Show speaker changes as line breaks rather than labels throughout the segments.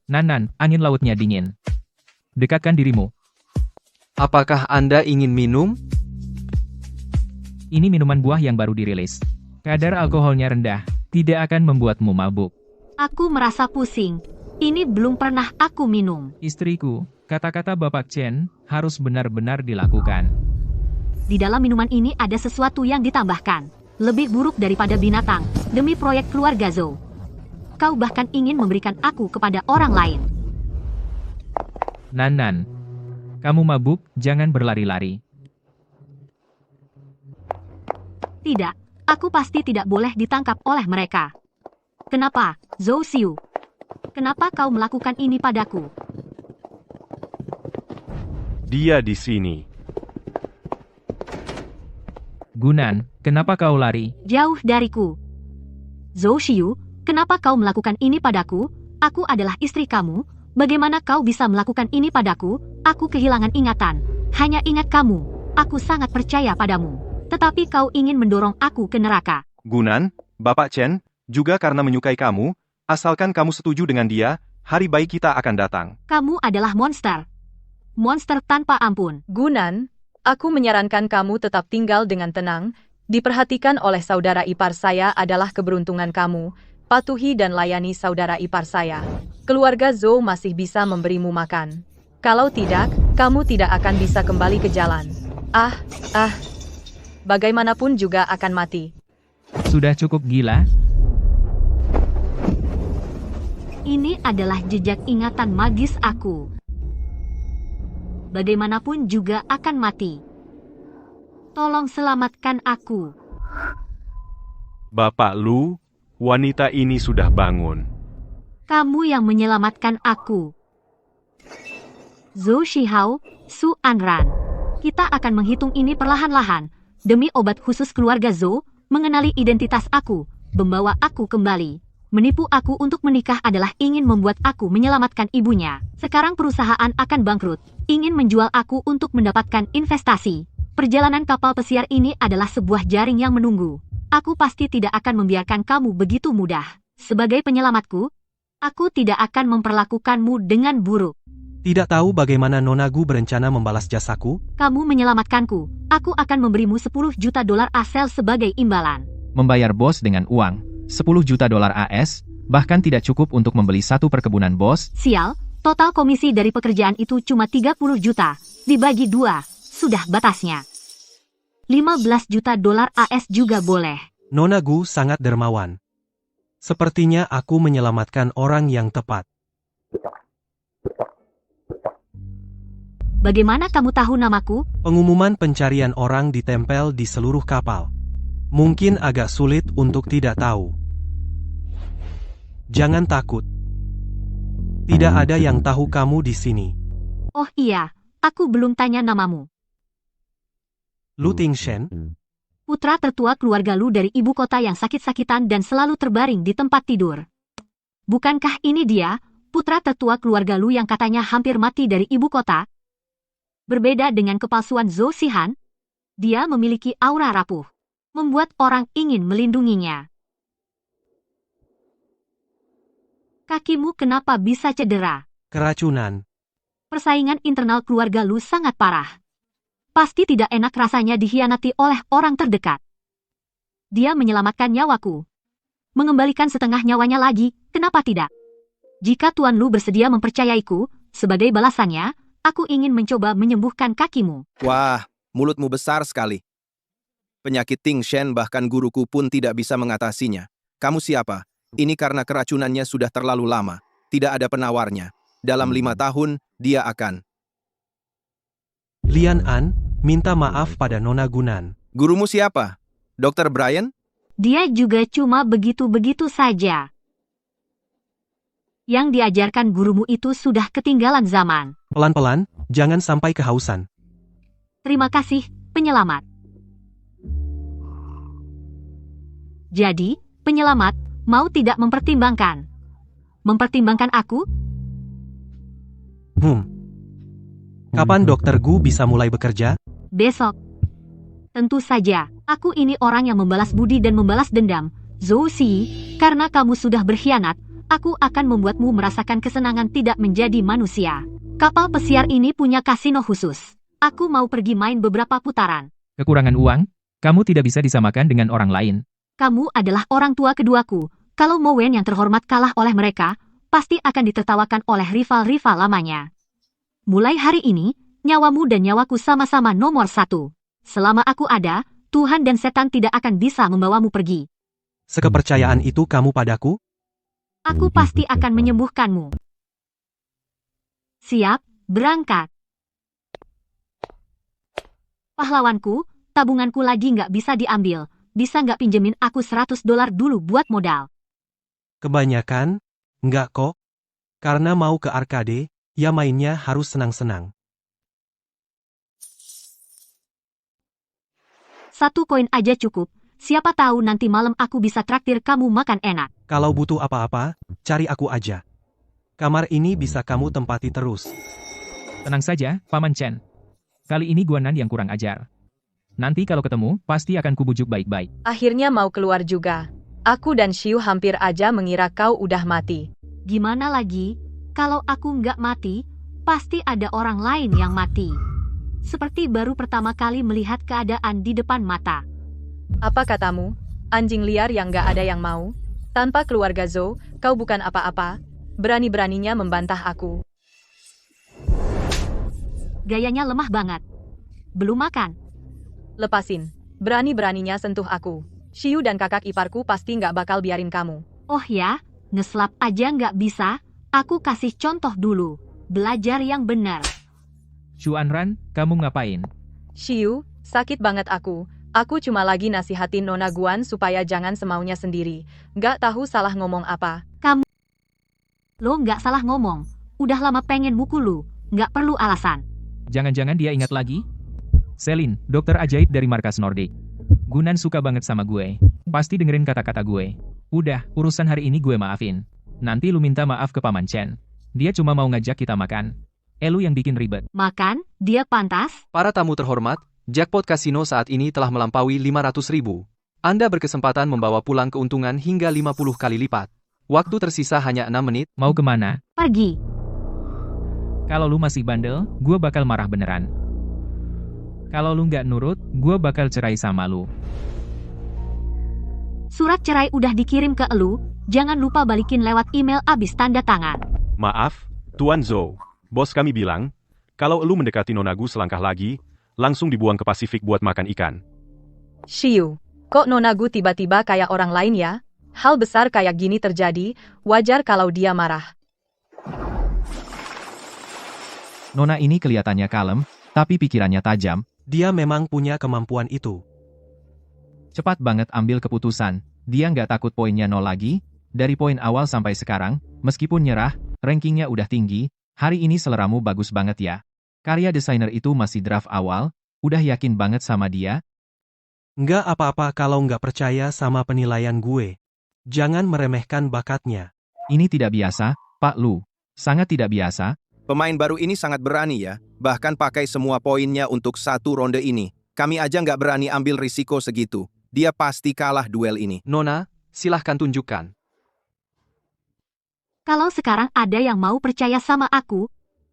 Nan, angin lautnya dingin. Dekatkan dirimu.
Apakah Anda ingin minum?
Ini minuman buah yang baru dirilis. Kadar alkoholnya rendah, tidak akan membuatmu mabuk.
Aku merasa pusing. Ini belum pernah aku minum.
Istriku, kata-kata Bapak Chen harus benar-benar dilakukan.
Di dalam minuman ini ada sesuatu yang ditambahkan. Lebih buruk daripada binatang, demi proyek keluarga Zhou. Kau bahkan ingin memberikan aku kepada orang lain.
Nan, kamu mabuk, jangan berlari-lari.
Tidak, aku pasti tidak boleh ditangkap oleh mereka. Kenapa, Zhou Xiu? Kenapa kau melakukan ini padaku?
Dia di sini.
Gunan, kenapa kau lari?
Jauh dariku. Zhou Xiu, kenapa kau melakukan ini padaku? Aku adalah istri kamu. Bagaimana kau bisa melakukan ini padaku? Aku kehilangan ingatan. Hanya ingat kamu. Aku sangat percaya padamu. Tetapi kau ingin mendorong aku ke neraka.
Gunan, Bapak Chen, juga karena menyukai kamu, asalkan kamu setuju dengan dia, hari baik kita akan datang.
Kamu adalah monster. Monster tanpa ampun.
Gunan, aku menyarankan kamu tetap tinggal dengan tenang. Diperhatikan oleh saudara ipar saya adalah keberuntungan kamu. Patuhi dan layani saudara ipar saya. Keluarga Zhou masih bisa memberimu makan. Kalau tidak, kamu tidak akan bisa kembali ke jalan. Bagaimanapun juga akan mati.
Sudah cukup gila?
Ini adalah jejak ingatan magis aku. Bagaimanapun juga akan mati. Tolong selamatkan aku.
Bapak Lu, wanita ini sudah bangun.
Kamu yang menyelamatkan aku. Zhou Shihao, Su Anran. Kita akan menghitung ini perlahan-lahan. Demi obat khusus keluarga Zhou, mengenali identitas aku, membawa aku kembali. Menipu aku untuk menikah adalah ingin membuat aku menyelamatkan ibunya. Sekarang perusahaan akan bangkrut, ingin menjual aku untuk mendapatkan investasi. Perjalanan kapal pesiar ini adalah sebuah jaring yang menunggu. Aku pasti tidak akan membiarkan kamu begitu mudah. Sebagai penyelamatku, aku tidak akan memperlakukanmu dengan buruk.
Tidak tahu bagaimana Nona Gu berencana membalas jasaku?
Kamu menyelamatkanku. Aku akan memberimu 10 juta dolar ASEL sebagai imbalan.
Membayar bos dengan uang, 10 juta dolar AS, bahkan tidak cukup untuk membeli satu perkebunan bos.
Sial, total komisi dari pekerjaan itu cuma 30 juta. Dibagi 2, sudah batasnya. 15 juta dolar AS juga boleh.
Nona Gu sangat dermawan. Sepertinya aku menyelamatkan orang yang tepat.
Bagaimana kamu tahu namaku?
Pengumuman pencarian orang ditempel di seluruh kapal. Mungkin agak sulit untuk tidak tahu. Jangan takut. Tidak ada yang tahu kamu di sini.
Oh iya, aku belum tanya namamu.
Lu Tingshen,
Putra tertua keluarga Lu dari ibu kota yang sakit-sakitan dan selalu terbaring di tempat tidur. Bukankah ini dia, putra tertua keluarga Lu yang katanya hampir mati dari ibu kota? Berbeda dengan kepalsuan Zhou Xihan, dia memiliki aura rapuh, membuat orang ingin melindunginya. Kakimu kenapa bisa cedera?
keracunan.
Persaingan internal keluarga Lu sangat parah. Pasti tidak enak rasanya dikhianati oleh orang terdekat. Dia menyelamatkan nyawaku. Mengembalikan setengah nyawanya lagi, kenapa tidak? Jika Tuan Lu bersedia mempercayaiku, sebagai balasannya, aku ingin mencoba menyembuhkan kakimu.
Wah, mulutmu besar sekali. Penyakit Tingshen bahkan guruku pun tidak bisa mengatasinya. Kamu siapa? Ini karena keracunannya sudah terlalu lama. Tidak ada penawarnya. Dalam 5 tahun, dia akan.
Lian An, minta maaf pada Nona Gunan.
Gurumu siapa? Dr. Brian?
Dia juga cuma begitu-begitu saja. Yang diajarkan gurumu itu sudah ketinggalan zaman.
Pelan-pelan, jangan sampai kehausan.
Terima kasih, penyelamat. Jadi, penyelamat, mau tidak mempertimbangkan? Mempertimbangkan aku?
Kapan Dokter Gu bisa mulai bekerja?
Besok. Tentu saja, aku ini orang yang membalas budi dan membalas dendam. Zhou Xi, karena kamu sudah berkhianat, aku akan membuatmu merasakan kesenangan tidak menjadi manusia. Kapal pesiar ini punya kasino khusus. Aku mau pergi main beberapa putaran.
Kekurangan uang? Kamu tidak bisa disamakan dengan orang lain.
Kamu adalah orang tua keduaku. Kalau Mowen yang terhormat kalah oleh mereka, pasti akan ditertawakan oleh rival-rival lamanya. Mulai hari ini, nyawamu dan nyawaku sama-sama nomor 1. Selama aku ada, Tuhan dan setan tidak akan bisa membawamu pergi.
Sekepercayaan itu kamu padaku?
Aku pasti akan menyembuhkanmu. Siap, berangkat. Pahlawanku, tabunganku lagi nggak bisa diambil. Bisa nggak pinjemin aku $100 dulu buat modal?
Kebanyakan? Enggak kok. Karena mau ke arcade, ya mainnya harus senang-senang.
1 koin aja cukup. Siapa tahu nanti malam aku bisa traktir kamu makan enak.
Kalau butuh apa-apa, cari aku aja. Kamar ini bisa kamu tempati terus.
Tenang saja, Paman Chen. Kali ini Guanan yang kurang ajar. Nanti kalau ketemu, pasti akan kubujuk baik-baik.
Akhirnya mau keluar juga. Aku dan Xiu hampir aja mengira kau udah mati.
Gimana lagi? Kalau aku nggak mati, pasti ada orang lain yang mati. Seperti baru pertama kali melihat keadaan di depan mata.
Apa katamu? Anjing liar yang gak ada yang mau? Tanpa keluarga Zhou, kau bukan apa-apa. Berani-beraninya membantah aku.
Gayanya lemah banget. Belum makan.
Lepasin. Berani-beraninya sentuh aku. Xiu dan kakak iparku pasti gak bakal biarin kamu.
Oh ya, ngeslap aja nggak bisa. Aku kasih contoh dulu. Belajar yang benar.
Xuanran, kamu ngapain?
Xiu, sakit banget aku. Aku cuma lagi nasihatin Nona Guan supaya jangan semaunya sendiri. Gak tahu salah ngomong apa.
Lo nggak salah ngomong. Udah lama pengen mukul lu. Nggak perlu alasan.
Jangan-jangan dia ingat lagi? Selin, dokter ajaib dari markas Nordic. Gunan suka banget sama gue. Pasti dengerin kata-kata gue. Udah, urusan hari ini gue maafin. Nanti lu minta maaf ke Paman Chen. Dia cuma mau ngajak kita makan. Lu yang bikin ribet.
Makan, dia pantas.
Para tamu terhormat, jackpot kasino saat ini telah melampaui 500.000. Anda berkesempatan membawa pulang keuntungan hingga 50 kali lipat. Waktu tersisa hanya 6 menit.
Mau kemana?
Pergi.
Kalau lu masih bandel, gue bakal marah beneran. Kalau lu nggak nurut, gue bakal cerai sama lu.
Surat cerai udah dikirim ke elu. Jangan lupa balikin lewat email abis tanda tangan.
Maaf, Tuan Zhou. Bos kami bilang, kalau lu mendekati Nonagu selangkah lagi, langsung dibuang ke Pasifik buat makan ikan.
Xiu, kok Nonagu tiba-tiba kayak orang lain ya? Hal besar kayak gini terjadi, wajar kalau dia marah.
Nona ini kelihatannya kalem, tapi pikirannya tajam.
Dia memang punya kemampuan itu.
Cepat banget ambil keputusan. Dia nggak takut poinnya 0 lagi. Dari poin awal sampai sekarang, meskipun nyerah, rankingnya udah tinggi. Hari ini seleramu bagus banget ya. Karya desainer itu masih draft awal. Udah yakin banget sama dia?
Nggak apa-apa kalau nggak percaya sama penilaian gue. Jangan meremehkan bakatnya.
Ini tidak biasa, Pak Lu. Sangat tidak biasa.
Pemain baru ini sangat berani ya. Bahkan pakai semua poinnya untuk 1 ronde ini. Kami aja nggak berani ambil risiko segitu. Dia pasti kalah duel ini.
Nona, silahkan tunjukkan.
Kalau sekarang ada yang mau percaya sama aku,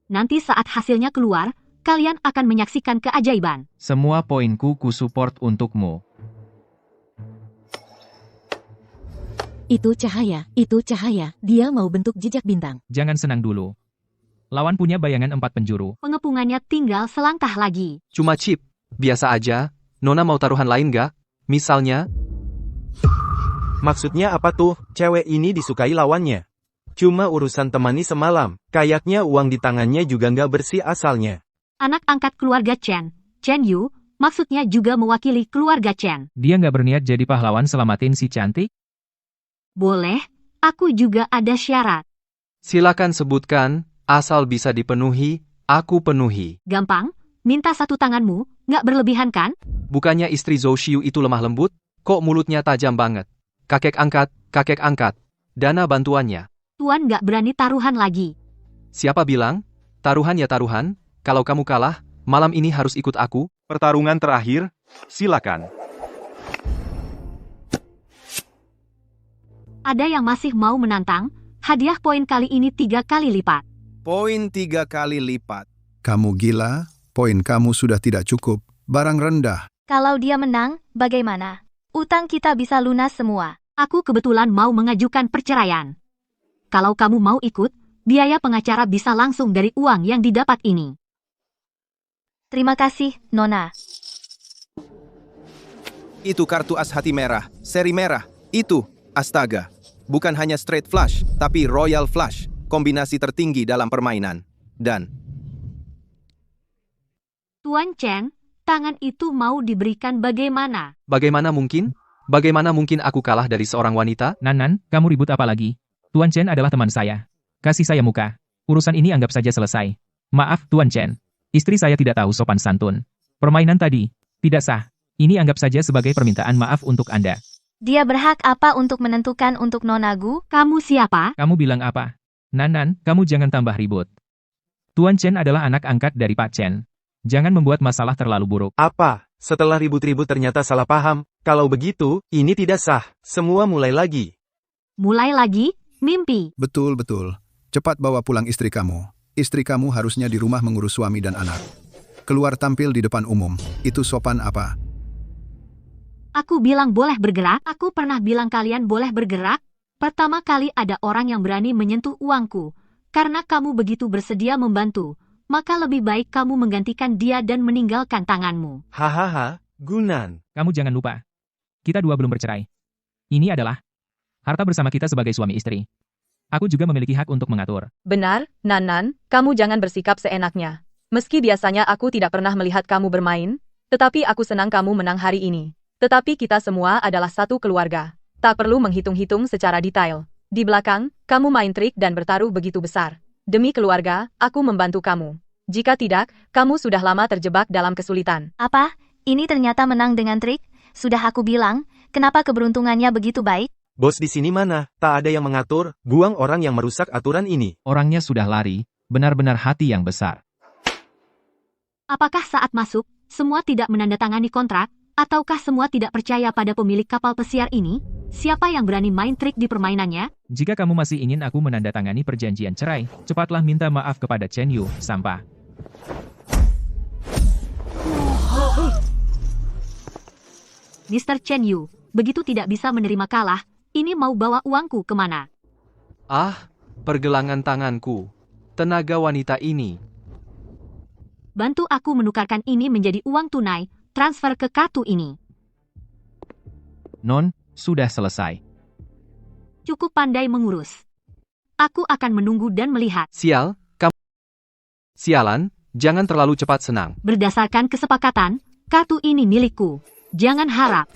nanti saat hasilnya keluar, kalian akan menyaksikan keajaiban.
Semua poinku ku support untukmu.
Itu cahaya. Dia mau bentuk jejak bintang.
Jangan senang dulu. Lawan punya bayangan 4 penjuru.
Pengepungannya tinggal selangkah lagi.
Cuma chip. Biasa aja. Nona mau taruhan lain gak? Misalnya,
Maksudnya apa tuh? Cewek ini disukai lawannya. Cuma urusan temani semalam. Kayaknya uang di tangannya juga nggak bersih asalnya.
Anak angkat keluarga Chen, Chen Yu, maksudnya juga mewakili keluarga Chen.
Dia nggak berniat jadi pahlawan selamatin si cantik?
Boleh, aku juga ada syarat.
silakan sebutkan, asal bisa dipenuhi, aku penuhi.
Gampang, minta 1 tanganmu, nggak berlebihan kan?
Bukannya istri Zhou Xiu itu lemah lembut? Kok mulutnya tajam banget? Kakek angkat. Dana bantuannya.
Tuan nggak berani taruhan lagi.
Siapa bilang? Taruhan ya taruhan, kalau kamu kalah, malam ini harus ikut aku.
Pertarungan terakhir, silakan.
Ada yang masih mau menantang? Hadiah poin kali ini 3 kali lipat.
Poin 3 kali lipat.
Kamu gila? Poin kamu sudah tidak cukup. Barang rendah.
Kalau dia menang, bagaimana? Utang kita bisa lunas semua.
Aku kebetulan mau mengajukan perceraian. Kalau kamu mau ikut, biaya pengacara bisa langsung dari uang yang didapat ini.
Terima kasih, Nona.
Itu kartu as hati merah, seri merah. Itu, astaga. Bukan hanya straight flush, tapi royal flush. Kombinasi tertinggi dalam permainan. Dan
Tuan Chen, tangan itu mau diberikan bagaimana?
Bagaimana mungkin? Bagaimana mungkin aku kalah dari seorang wanita?
Nan, kamu ribut apa lagi? Tuan Chen adalah teman saya. Kasih saya muka. Urusan ini anggap saja selesai. Maaf, Tuan Chen. Istri saya tidak tahu sopan santun. Permainan tadi tidak sah. Ini anggap saja sebagai permintaan maaf untuk Anda.
Dia berhak apa untuk menentukan untuk Nona Gu?
Kamu siapa?
Kamu bilang apa? Nan, kamu jangan tambah ribut. Tuan Chen adalah anak angkat dari Pak Chen. Jangan membuat masalah terlalu buruk.
Apa? Setelah ribut-ribut ternyata salah paham. Kalau begitu, ini tidak sah. Semua mulai lagi.
Mulai lagi? Mimpi.
Betul. Cepat bawa pulang istri kamu. Istri kamu harusnya di rumah mengurus suami dan anak. Keluar tampil di depan umum. Itu sopan apa?
Aku bilang boleh bergerak. Aku pernah bilang kalian boleh bergerak. Pertama kali ada orang yang berani menyentuh uangku. Karena kamu begitu bersedia membantu, maka lebih baik kamu menggantikan dia dan meninggalkan tanganmu.
Hahaha, Gunan.
Kamu jangan lupa. Kita dua belum bercerai. Ini adalah harta bersama kita sebagai suami istri. Aku juga memiliki hak untuk mengatur.
Benar, Nan, kamu jangan bersikap seenaknya. Meski biasanya aku tidak pernah melihat kamu bermain, tetapi aku senang kamu menang hari ini. Tetapi kita semua adalah satu keluarga. Tak perlu menghitung-hitung secara detail. Di belakang, kamu main trik dan bertaruh begitu besar. Demi keluarga, aku membantu kamu. Jika tidak, kamu sudah lama terjebak dalam kesulitan.
Apa? Ini ternyata menang dengan trik? Sudah aku bilang, kenapa keberuntungannya begitu baik?
Bos di sini mana? Tak ada yang mengatur, buang orang yang merusak aturan ini.
Orangnya sudah lari, benar-benar hati yang besar.
Apakah saat masuk, semua tidak menandatangani kontrak? Ataukah semua tidak percaya pada pemilik kapal pesiar ini? Siapa yang berani main trik di permainannya?
Jika kamu masih ingin aku menandatangani perjanjian cerai, cepatlah minta maaf kepada Chen Yu, sampah.
Mr. Chen Yu, begitu tidak bisa menerima kalah, ini mau bawa uangku kemana?
Ah, pergelangan tanganku. Tenaga wanita ini.
Bantu aku menukarkan ini menjadi uang tunai, transfer ke kartu ini.
Non, sudah selesai.
Cukup pandai mengurus. Aku akan menunggu dan melihat.
Sial, kamu. Sialan, jangan terlalu cepat senang.
Berdasarkan kesepakatan, kartu ini milikku. Jangan harap.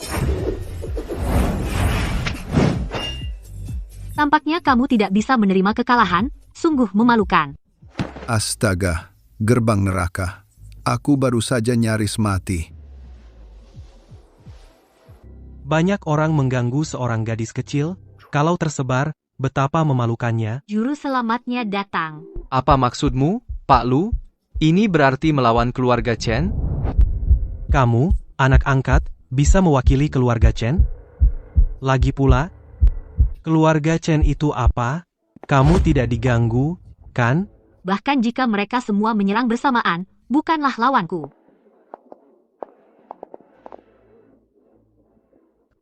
Tampaknya kamu tidak bisa menerima kekalahan, sungguh memalukan.
Astaga, gerbang neraka. Aku baru saja nyaris mati.
Banyak orang mengganggu seorang gadis kecil. Kalau tersebar, betapa memalukannya.
Juru selamatnya datang.
Apa maksudmu, Pak Lu? Ini berarti melawan keluarga Chen?
Kamu, anak angkat, bisa mewakili keluarga Chen? Lagi pula, keluarga Chen itu apa? Kamu tidak diganggu, kan?
Bahkan jika mereka semua menyerang bersamaan, bukanlah lawanku.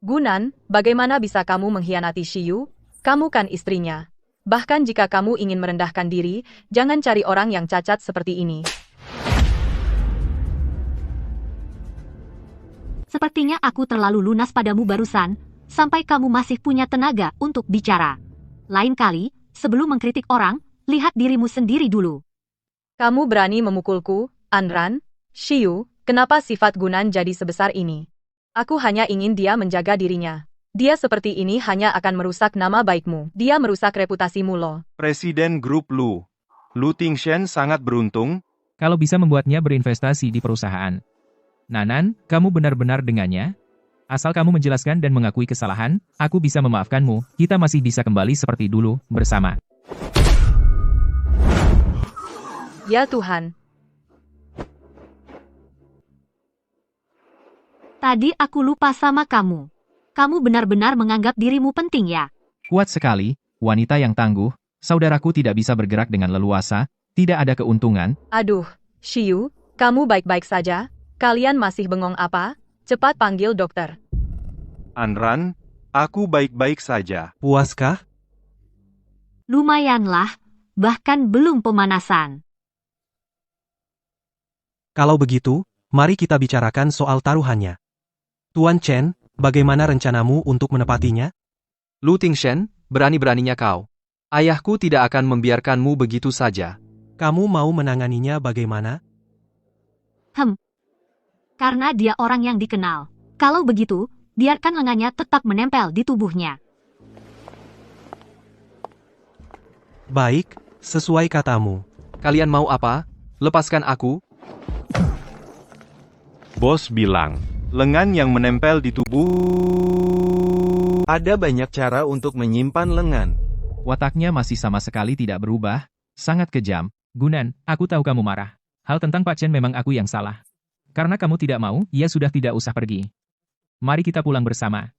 Gunan, bagaimana bisa kamu mengkhianati Shiyu? Kamu kan istrinya. Bahkan jika kamu ingin merendahkan diri, jangan cari orang yang cacat seperti ini.
Sepertinya aku terlalu lunas padamu barusan, sampai kamu masih punya tenaga untuk bicara. Lain kali, sebelum mengkritik orang, lihat dirimu sendiri dulu.
Kamu berani memukulku, Anran? Shiyu, kenapa sifat Gunan jadi sebesar ini? Aku hanya ingin dia menjaga dirinya. Dia seperti ini hanya akan merusak nama baikmu. Dia merusak reputasimu loh.
Presiden Grup Lu. Lu Tingshen sangat beruntung.
Kalau bisa membuatnya berinvestasi di perusahaan. Nanan, kamu benar-benar dengannya? Asal kamu menjelaskan dan mengakui kesalahan, aku bisa memaafkanmu. Kita masih bisa kembali seperti dulu, bersama.
Ya Tuhan.
Tadi aku lupa sama kamu. Kamu benar-benar menganggap dirimu penting ya?
Kuat sekali, wanita yang tangguh, saudaraku tidak bisa bergerak dengan leluasa, tidak ada keuntungan.
Aduh, Shiyu, kamu baik-baik saja? Kalian masih bengong apa? Cepat panggil dokter.
Anran, aku baik-baik saja.
Puaskah?
Lumayanlah, bahkan belum pemanasan.
Kalau begitu, mari kita bicarakan soal taruhannya. Tuan Chen, bagaimana rencanamu untuk menepatinya?
Lu Tingshen, berani-beraninya kau. Ayahku tidak akan membiarkanmu begitu saja.
Kamu mau menanganinya bagaimana?
Karena dia orang yang dikenal. Kalau begitu, biarkan lengannya tetap menempel di tubuhnya.
Baik, sesuai katamu.
Kalian mau apa? Lepaskan aku.
Bos bilang, lengan yang menempel di tubuh.
Ada banyak cara untuk menyimpan lengan.
Wataknya masih sama sekali tidak berubah, sangat kejam. Gunan, aku tahu kamu marah. Hal tentang Pak Chen memang aku yang salah. Karena kamu tidak mau, ya sudah tidak usah pergi. Mari kita pulang bersama.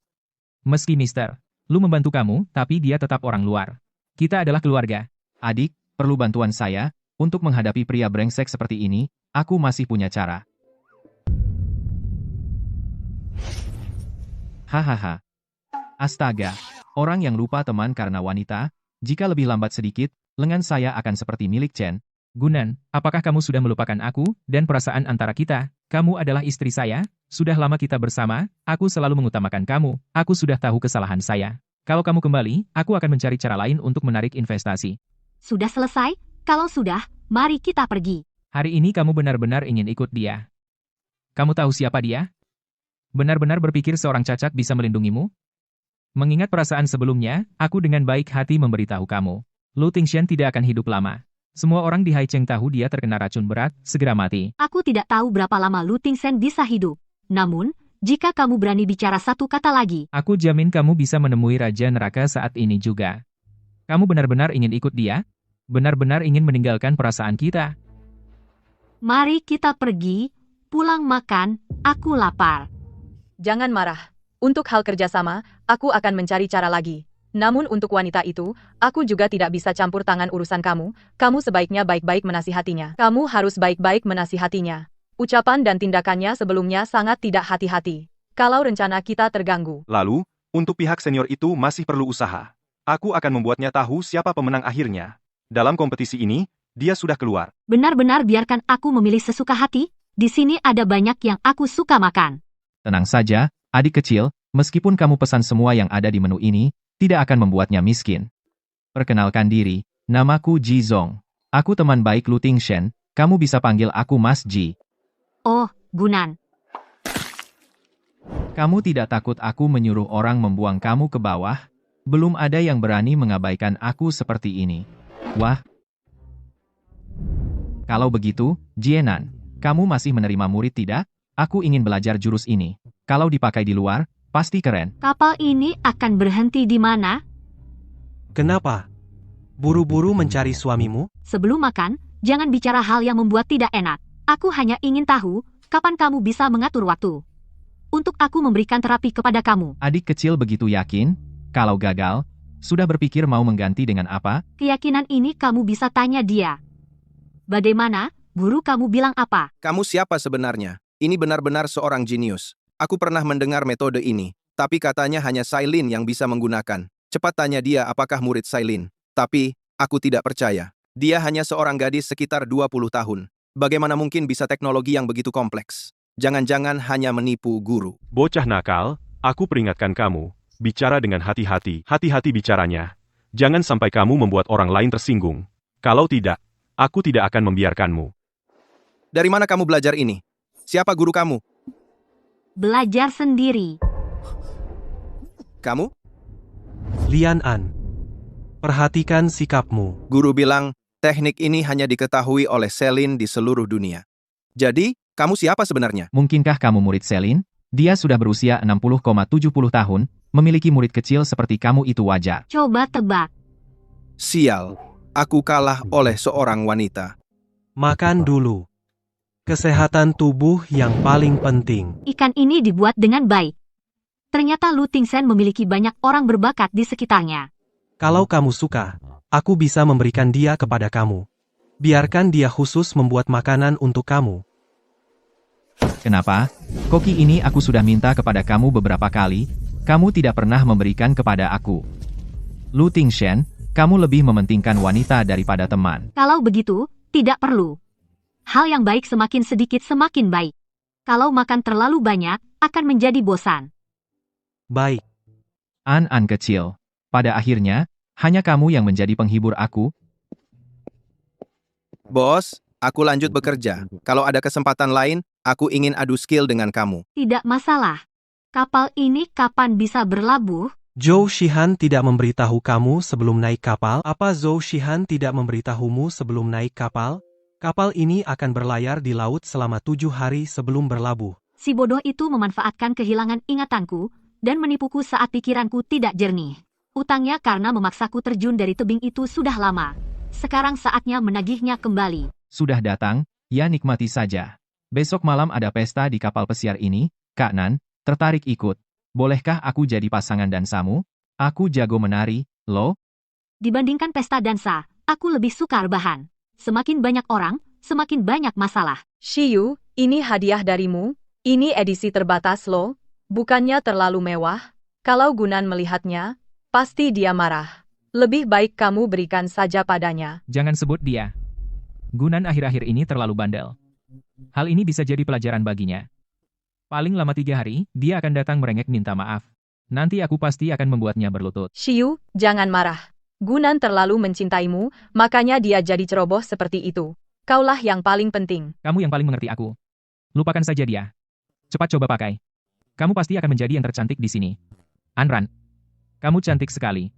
Meski Mister, Lu membantu kamu, tapi dia tetap orang luar. Kita adalah keluarga. Adik, perlu bantuan saya, untuk menghadapi pria brengsek seperti ini, aku masih punya cara. Hahaha. Astaga, orang yang lupa teman karena wanita, jika lebih lambat sedikit, lengan saya akan seperti milik Chen. Gunan, apakah kamu sudah melupakan aku, dan perasaan antara kita? Kamu adalah istri saya, sudah lama kita bersama, aku selalu mengutamakan kamu, aku sudah tahu kesalahan saya. Kalau kamu kembali, aku akan mencari cara lain untuk menarik investasi.
Sudah selesai? Kalau sudah, mari kita pergi.
Hari ini kamu benar-benar ingin ikut dia. Kamu tahu siapa dia? Benar-benar berpikir seorang cacat bisa melindungimu? Mengingat perasaan sebelumnya, aku dengan baik hati memberitahu kamu. Lu Tingshen tidak akan hidup lama. Semua orang di Haicheng tahu dia terkena racun berat, segera mati.
Aku tidak tahu berapa lama Lu Tingsen bisa hidup. Namun, jika kamu berani bicara satu kata lagi,
aku jamin kamu bisa menemui Raja Neraka saat ini juga. Kamu benar-benar ingin ikut dia? Benar-benar ingin meninggalkan perasaan kita?
Mari kita pergi, pulang makan, aku lapar.
Jangan marah. Untuk hal kerjasama, aku akan mencari cara lagi. Namun untuk wanita itu, aku juga tidak bisa campur tangan urusan kamu. Kamu sebaiknya baik-baik menasihatinya. Kamu harus baik-baik menasihatinya. Ucapan dan tindakannya sebelumnya sangat tidak hati-hati. Kalau rencana kita terganggu.
Lalu, untuk pihak senior itu masih perlu usaha. Aku akan membuatnya tahu siapa pemenang akhirnya. Dalam kompetisi ini, dia sudah keluar.
Benar-benar biarkan aku memilih sesuka hati. Di sini ada banyak yang aku suka makan.
Tenang saja, adik kecil, meskipun kamu pesan semua yang ada di menu ini, tidak akan membuatnya miskin. Perkenalkan diri, namaku Ji Zong. Aku teman baik Lu Tingshen, kamu bisa panggil aku Mas Ji.
Oh, Gunan.
Kamu tidak takut aku menyuruh orang membuang kamu ke bawah? Belum ada yang berani mengabaikan aku seperti ini. Wah. Kalau begitu, Jienan, kamu masih menerima murid tidak? Aku ingin belajar jurus ini. Kalau dipakai di luar, pasti keren.
Kapal ini akan berhenti di mana?
Kenapa? Buru-buru mencari suamimu?
Sebelum makan, jangan bicara hal yang membuat tidak enak. Aku hanya ingin tahu, kapan kamu bisa mengatur waktu. Untuk aku memberikan terapi kepada kamu.
Adik kecil begitu yakin? Kalau gagal, sudah berpikir mau mengganti dengan apa?
Keyakinan ini kamu bisa tanya dia. Bagaimana? Guru kamu bilang apa?
Kamu siapa sebenarnya? Ini benar-benar seorang jenius. Aku pernah mendengar metode ini, tapi katanya hanya Sailin yang bisa menggunakan. Cepat tanya dia apakah murid Sailin. Tapi, aku tidak percaya. Dia hanya seorang gadis sekitar 20 tahun. Bagaimana mungkin bisa teknologi yang begitu kompleks? Jangan-jangan hanya menipu guru.
Bocah nakal, aku peringatkan kamu. Bicara dengan hati-hati. Hati-hati bicaranya. Jangan sampai kamu membuat orang lain tersinggung. Kalau tidak, aku tidak akan membiarkanmu.
Dari mana kamu belajar ini? Siapa guru kamu?
Belajar sendiri.
Kamu?
Lian An. Perhatikan sikapmu.
Guru bilang, teknik ini hanya diketahui oleh Selin di seluruh dunia. Jadi, kamu siapa sebenarnya?
Mungkinkah kamu murid Selin? Dia sudah berusia 60,70 tahun, memiliki murid kecil seperti kamu itu wajar.
Coba tebak.
Sial, aku kalah oleh seorang wanita.
Makan dulu. Kesehatan tubuh yang paling penting.
Ikan ini dibuat dengan baik. Ternyata Lu Tingsen memiliki banyak orang berbakat di sekitarnya.
Kalau kamu suka, aku bisa memberikan dia kepada kamu. Biarkan dia khusus membuat makanan untuk kamu.
Kenapa? Koki ini aku sudah minta kepada kamu beberapa kali, kamu tidak pernah memberikan kepada aku. Lu Tingshen, kamu lebih mementingkan wanita daripada teman.
Kalau begitu, tidak perlu. Hal yang baik semakin sedikit semakin baik. Kalau makan terlalu banyak, akan menjadi bosan.
Baik.
An kecil. Pada akhirnya, hanya kamu yang menjadi penghibur aku.
Bos, aku lanjut bekerja. Kalau ada kesempatan lain, aku ingin adu skill dengan kamu.
Tidak masalah. Kapal ini kapan bisa berlabuh?
Zhou Shihan tidak memberitahu kamu sebelum naik kapal? Apa Zhou Shihan tidak memberitahumu sebelum naik kapal? Kapal ini akan berlayar di laut selama 7 hari sebelum berlabuh.
Si bodoh itu memanfaatkan kehilangan ingatanku dan menipuku saat pikiranku tidak jernih. Utangnya karena memaksaku terjun dari tebing itu sudah lama. Sekarang saatnya menagihnya kembali.
Sudah datang, ya nikmati saja. Besok malam ada pesta di kapal pesiar ini, Kak Nan, tertarik ikut. Bolehkah aku jadi pasangan dansamu? Aku jago menari, loh.
Dibandingkan pesta dansa, aku lebih suka rebahan. Semakin banyak orang, semakin banyak masalah.
Shiyu, ini hadiah darimu. Ini edisi terbatas loh. Bukannya terlalu mewah? Kalau Gunan melihatnya, pasti dia marah. Lebih baik kamu berikan saja padanya.
Jangan sebut dia. Gunan akhir-akhir ini terlalu bandel. Hal ini bisa jadi pelajaran baginya. Paling lama 3 hari, dia akan datang merengek minta maaf. Nanti aku pasti akan membuatnya berlutut.
Shiyu, jangan marah. Gunan terlalu mencintaimu, makanya dia jadi ceroboh seperti itu. Kaulah yang paling penting.
Kamu yang paling mengerti aku. Lupakan saja dia. Cepat coba pakai. Kamu pasti akan menjadi yang tercantik di sini. Anran, kamu cantik sekali.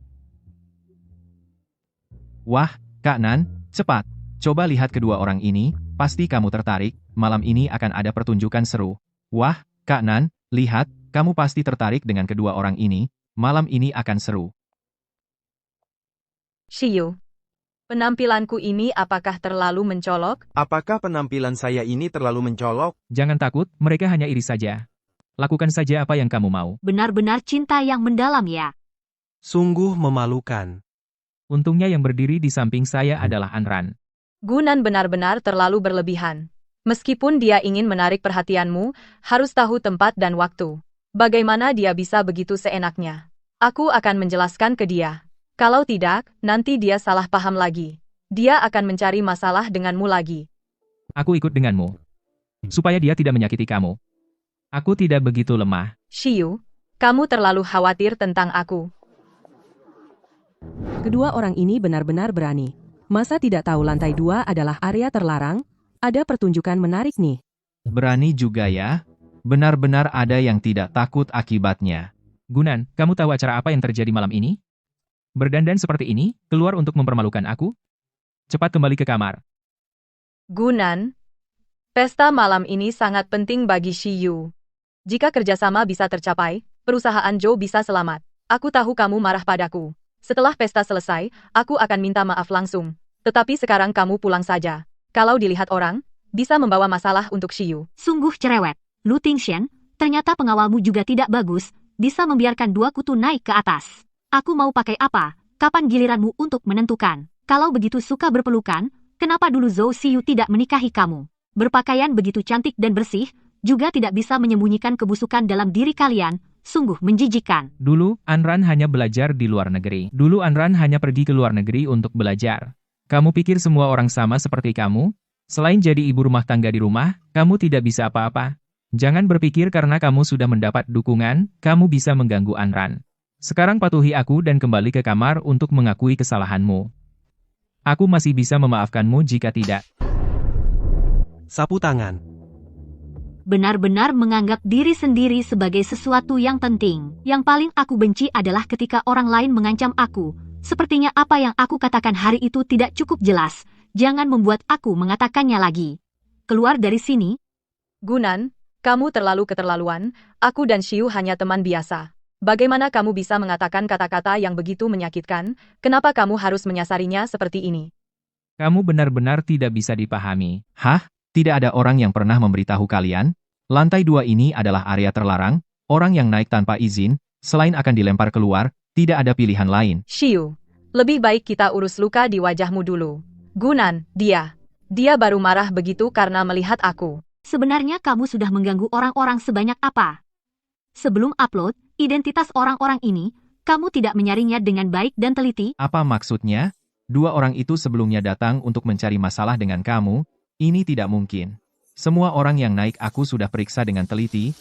Wah, Kak Nan, cepat. Coba lihat kedua orang ini, pasti kamu tertarik. Malam ini akan ada pertunjukan seru. Wah, Kak Nan, lihat, kamu pasti tertarik dengan kedua orang ini. Malam ini akan seru.
Shiyu, penampilanku ini apakah terlalu mencolok?
Apakah penampilan saya ini terlalu mencolok?
Jangan takut, mereka hanya iri saja. Lakukan saja apa yang kamu mau.
Benar-benar cinta yang mendalam ya.
Sungguh memalukan.
Untungnya yang berdiri di samping saya adalah Anran.
Gunan benar-benar terlalu berlebihan. Meskipun dia ingin menarik perhatianmu, harus tahu tempat dan waktu. Bagaimana dia bisa begitu seenaknya? Aku akan menjelaskan ke dia. Kalau tidak, nanti dia salah paham lagi. Dia akan mencari masalah denganmu lagi.
Aku ikut denganmu. Supaya dia tidak menyakiti kamu. Aku tidak begitu lemah.
Shiyu, kamu terlalu khawatir tentang aku.
Kedua orang ini benar-benar berani. Masa tidak tahu lantai 2 adalah area terlarang? Ada pertunjukan menarik nih.
Berani juga ya? Benar-benar ada yang tidak takut akibatnya. Gunan, kamu tahu acara apa yang terjadi malam ini? Berdandan seperti ini, keluar untuk mempermalukan aku? Cepat kembali ke kamar.
Gunan, pesta malam ini sangat penting bagi Shiyu. Jika kerjasama bisa tercapai, perusahaan Zhou bisa selamat. Aku tahu kamu marah padaku. Setelah pesta selesai, aku akan minta maaf langsung. Tetapi sekarang kamu pulang saja. Kalau dilihat orang, bisa membawa masalah untuk Shiyu.
Sungguh cerewet. Lu Tingshen, ternyata pengawalmu juga tidak bagus, bisa membiarkan 2 kutu naik ke atas. Aku mau pakai apa? Kapan giliranmu untuk menentukan? Kalau begitu suka berpelukan, kenapa dulu Zhou Xiyu tidak menikahi kamu? Berpakaian begitu cantik dan bersih, juga tidak bisa menyembunyikan kebusukan dalam diri kalian, sungguh menjijikkan.
Dulu, Anran hanya belajar di luar negeri. Dulu Anran hanya pergi ke luar negeri untuk belajar. Kamu pikir semua orang sama seperti kamu? Selain jadi ibu rumah tangga di rumah, kamu tidak bisa apa-apa. Jangan berpikir karena kamu sudah mendapat dukungan, kamu bisa mengganggu Anran. Sekarang patuhi aku dan kembali ke kamar untuk mengakui kesalahanmu. Aku masih bisa memaafkanmu jika tidak.
Sapu tangan.
Benar-benar menganggap diri sendiri sebagai sesuatu yang penting. Yang paling aku benci adalah ketika orang lain mengancam aku. Sepertinya apa yang aku katakan hari itu tidak cukup jelas. Jangan membuat aku mengatakannya lagi. Keluar dari sini.
Gunan, kamu terlalu keterlaluan. Aku dan Shiyu hanya teman biasa. Bagaimana kamu bisa mengatakan kata-kata yang begitu menyakitkan? Kenapa kamu harus menyasarinya seperti ini?
Kamu benar-benar tidak bisa dipahami. Hah? Tidak ada orang yang pernah memberitahu kalian? Lantai 2 ini adalah area terlarang, orang yang naik tanpa izin, selain akan dilempar keluar, tidak ada pilihan lain.
Shiyu, Lebih baik kita urus luka di wajahmu dulu. Gunan, dia baru marah begitu karena melihat aku.
Sebenarnya kamu sudah mengganggu orang-orang sebanyak apa? Sebelum upload identitas orang-orang ini, kamu tidak menyaringnya dengan baik dan teliti?
Apa maksudnya? Dua orang itu sebelumnya datang untuk mencari masalah dengan kamu. Ini tidak mungkin. Semua orang yang naik aku sudah periksa dengan teliti.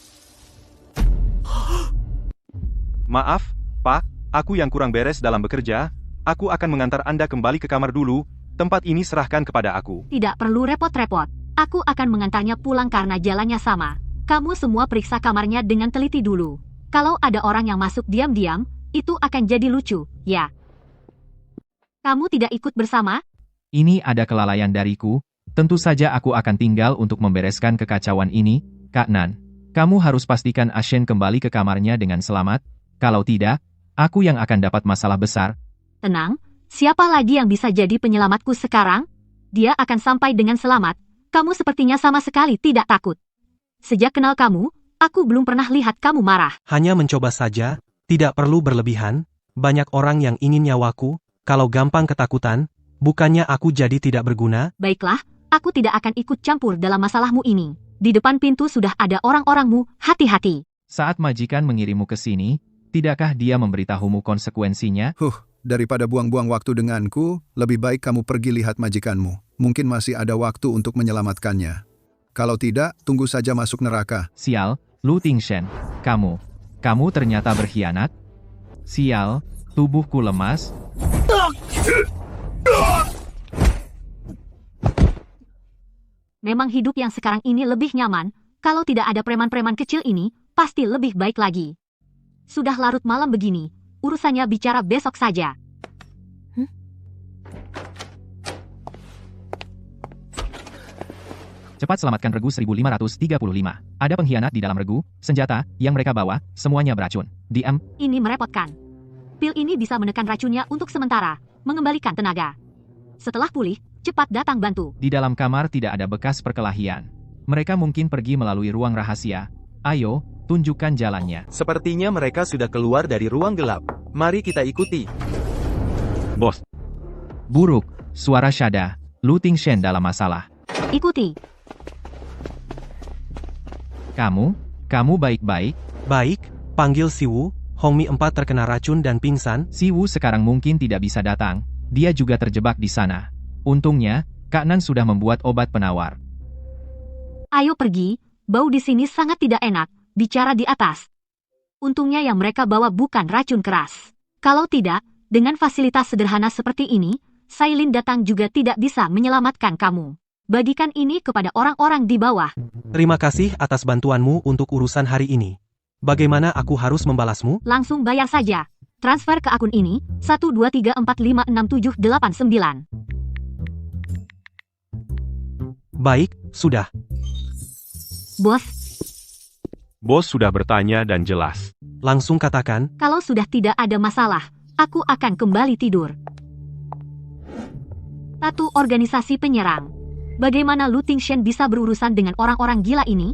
Maaf, Pak, aku yang kurang beres dalam bekerja. Aku akan mengantar Anda kembali ke kamar dulu. Tempat ini serahkan kepada aku.
Tidak perlu repot-repot. Aku akan mengantarnya pulang karena jalannya sama. Kamu semua periksa kamarnya dengan teliti dulu. Kalau ada orang yang masuk diam-diam, itu akan jadi lucu, ya. Kamu tidak ikut bersama?
Ini ada kelalaian dariku. Tentu saja aku akan tinggal untuk membereskan kekacauan ini, Kak Nan. Kamu harus pastikan Ashen kembali ke kamarnya dengan selamat. Kalau tidak, aku yang akan dapat masalah besar.
Tenang, siapa lagi yang bisa jadi penyelamatku sekarang? Dia akan sampai dengan selamat. Kamu sepertinya sama sekali tidak takut. Sejak kenal kamu, aku belum pernah lihat kamu marah.
Hanya mencoba saja, tidak perlu berlebihan. Banyak orang yang ingin nyawaku, kalau gampang ketakutan, bukannya aku jadi tidak berguna?
Baiklah, aku tidak akan ikut campur dalam masalahmu ini. Di depan pintu sudah ada orang-orangmu, hati-hati.
Saat majikan mengirimmu ke sini, tidakkah dia memberitahumu konsekuensinya?
Daripada buang-buang waktu denganku, lebih baik kamu pergi lihat majikanmu. Mungkin masih ada waktu untuk menyelamatkannya. Kalau tidak, tunggu saja masuk neraka.
Sial, Lu Tingshen. Kamu ternyata berkhianat? Sial, tubuhku lemas.
Memang hidup yang sekarang ini lebih nyaman. Kalau tidak ada preman-preman kecil ini, pasti lebih baik lagi. Sudah larut malam begini, urusannya bicara besok saja.
Cepat selamatkan regu 1535. Ada pengkhianat di dalam regu, senjata yang mereka bawa, semuanya beracun. Diam.
Ini merepotkan. Pil ini bisa menekan racunnya untuk sementara, mengembalikan tenaga. Setelah pulih, cepat datang bantu.
Di dalam kamar tidak ada bekas perkelahian. Mereka mungkin pergi melalui ruang rahasia. Ayo, tunjukkan jalannya.
Sepertinya mereka sudah keluar dari ruang gelap. Mari kita ikuti.
Bos.
Buruk, suara Shada. Lu Tingshen dalam masalah.
Ikuti.
Kamu baik-baik?
Baik, panggil Siwu. Hongmi 4 terkena racun dan pingsan.
Siwu sekarang mungkin tidak bisa datang. Dia juga terjebak di sana. Untungnya, Kak Nan sudah membuat obat penawar.
Ayo pergi, bau di sini sangat tidak enak, bicara di atas. Untungnya yang mereka bawa bukan racun keras. Kalau tidak, dengan fasilitas sederhana seperti ini, Sailin datang juga tidak bisa menyelamatkan kamu. Bagikan ini kepada orang-orang di bawah.
Terima kasih atas bantuanmu untuk urusan hari ini. Bagaimana aku harus membalasmu?
Langsung bayar saja. Transfer ke akun ini, 123456789.
Baik, sudah.
Bos,
Bos sudah bertanya dan jelas.
Langsung katakan.
kalau sudah tidak ada masalah, aku akan kembali tidur. Satu organisasi penyerang. Bagaimana Lu Tingshen bisa berurusan dengan orang-orang gila ini?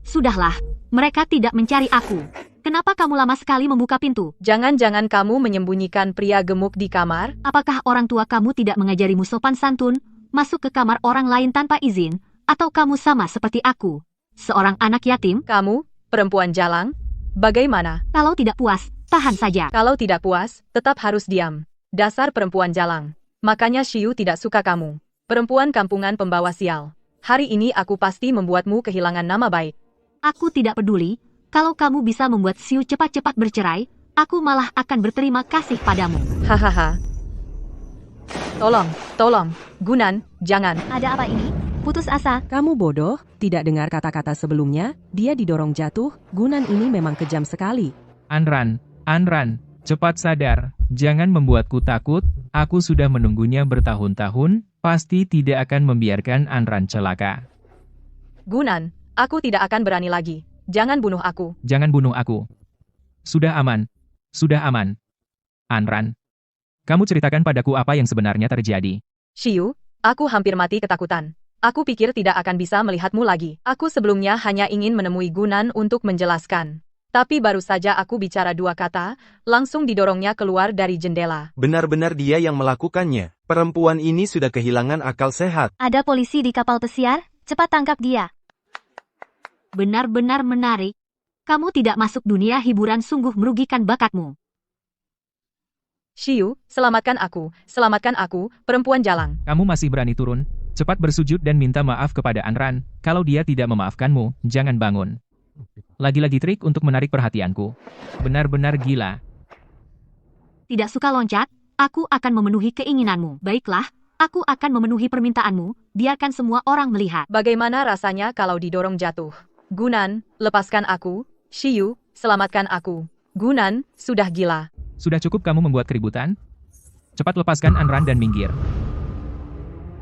Sudahlah, mereka tidak mencari aku. Kenapa kamu lama sekali membuka pintu?
Jangan-jangan kamu menyembunyikan pria gemuk di kamar?
Apakah orang tua kamu tidak mengajarimu sopan santun, masuk ke kamar orang lain tanpa izin, atau kamu sama seperti aku, seorang anak yatim?
Kamu, perempuan jalang? Bagaimana?
Kalau tidak puas, tahan saja.
Kalau tidak puas, tetap harus diam. Dasar perempuan jalang. Makanya Xiu tidak suka kamu. Perempuan kampungan pembawa sial. Hari ini aku pasti membuatmu kehilangan nama baik.
Aku tidak peduli. Kalau kamu bisa membuat Xiu cepat-cepat bercerai, aku malah akan berterima kasih padamu.
Hahaha. Tolong, Gunan, jangan.
Ada apa ini? Putus asa.
Kamu bodoh, tidak dengar kata-kata sebelumnya, dia didorong jatuh, Gunan ini memang kejam sekali.
Anran, cepat sadar. Jangan membuatku takut, aku sudah menunggunya bertahun-tahun, pasti tidak akan membiarkan Anran celaka.
Gunan, aku tidak akan berani lagi. Jangan bunuh aku.
Jangan bunuh aku. Sudah aman. Anran, kamu ceritakan padaku apa yang sebenarnya terjadi.
Xiu, aku hampir mati ketakutan. Aku pikir tidak akan bisa melihatmu lagi. Aku sebelumnya hanya ingin menemui Gunan untuk menjelaskan. Tapi baru saja aku bicara 2 kata, langsung didorongnya keluar dari jendela.
Benar-benar dia yang melakukannya. Perempuan ini sudah kehilangan akal sehat.
Ada polisi di kapal pesiar, cepat tangkap dia.
Benar-benar menarik. Kamu tidak masuk dunia hiburan sungguh merugikan bakatmu.
Shiyu, selamatkan aku, perempuan jalang.
Kamu masih berani turun? Cepat bersujud dan minta maaf kepada Anran. Kalau dia tidak memaafkanmu, jangan bangun. Lagi-lagi trik untuk menarik perhatianku. Benar-benar gila.
Tidak suka loncat? Aku akan memenuhi keinginanmu. Baiklah, aku akan memenuhi permintaanmu. Biarkan semua orang melihat.
Bagaimana rasanya kalau didorong jatuh? Gunan, lepaskan aku. Shiyu, selamatkan aku. Gunan, sudah gila.
Sudah cukup kamu membuat keributan? Cepat lepaskan Anran dan minggir.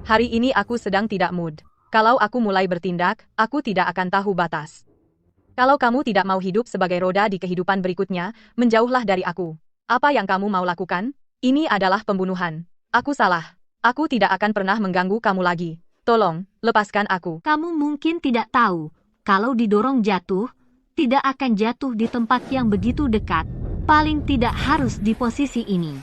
Hari ini aku sedang tidak mood. Kalau aku mulai bertindak, aku tidak akan tahu batas. Kalau kamu tidak mau hidup sebagai roda di kehidupan berikutnya, menjauhlah dari aku. Apa yang kamu mau lakukan? Ini adalah pembunuhan. Aku salah. Aku tidak akan pernah mengganggu kamu lagi. Tolong, lepaskan aku.
Kamu mungkin tidak tahu, kalau didorong jatuh, tidak akan jatuh di tempat yang begitu dekat. Paling tidak harus di posisi ini.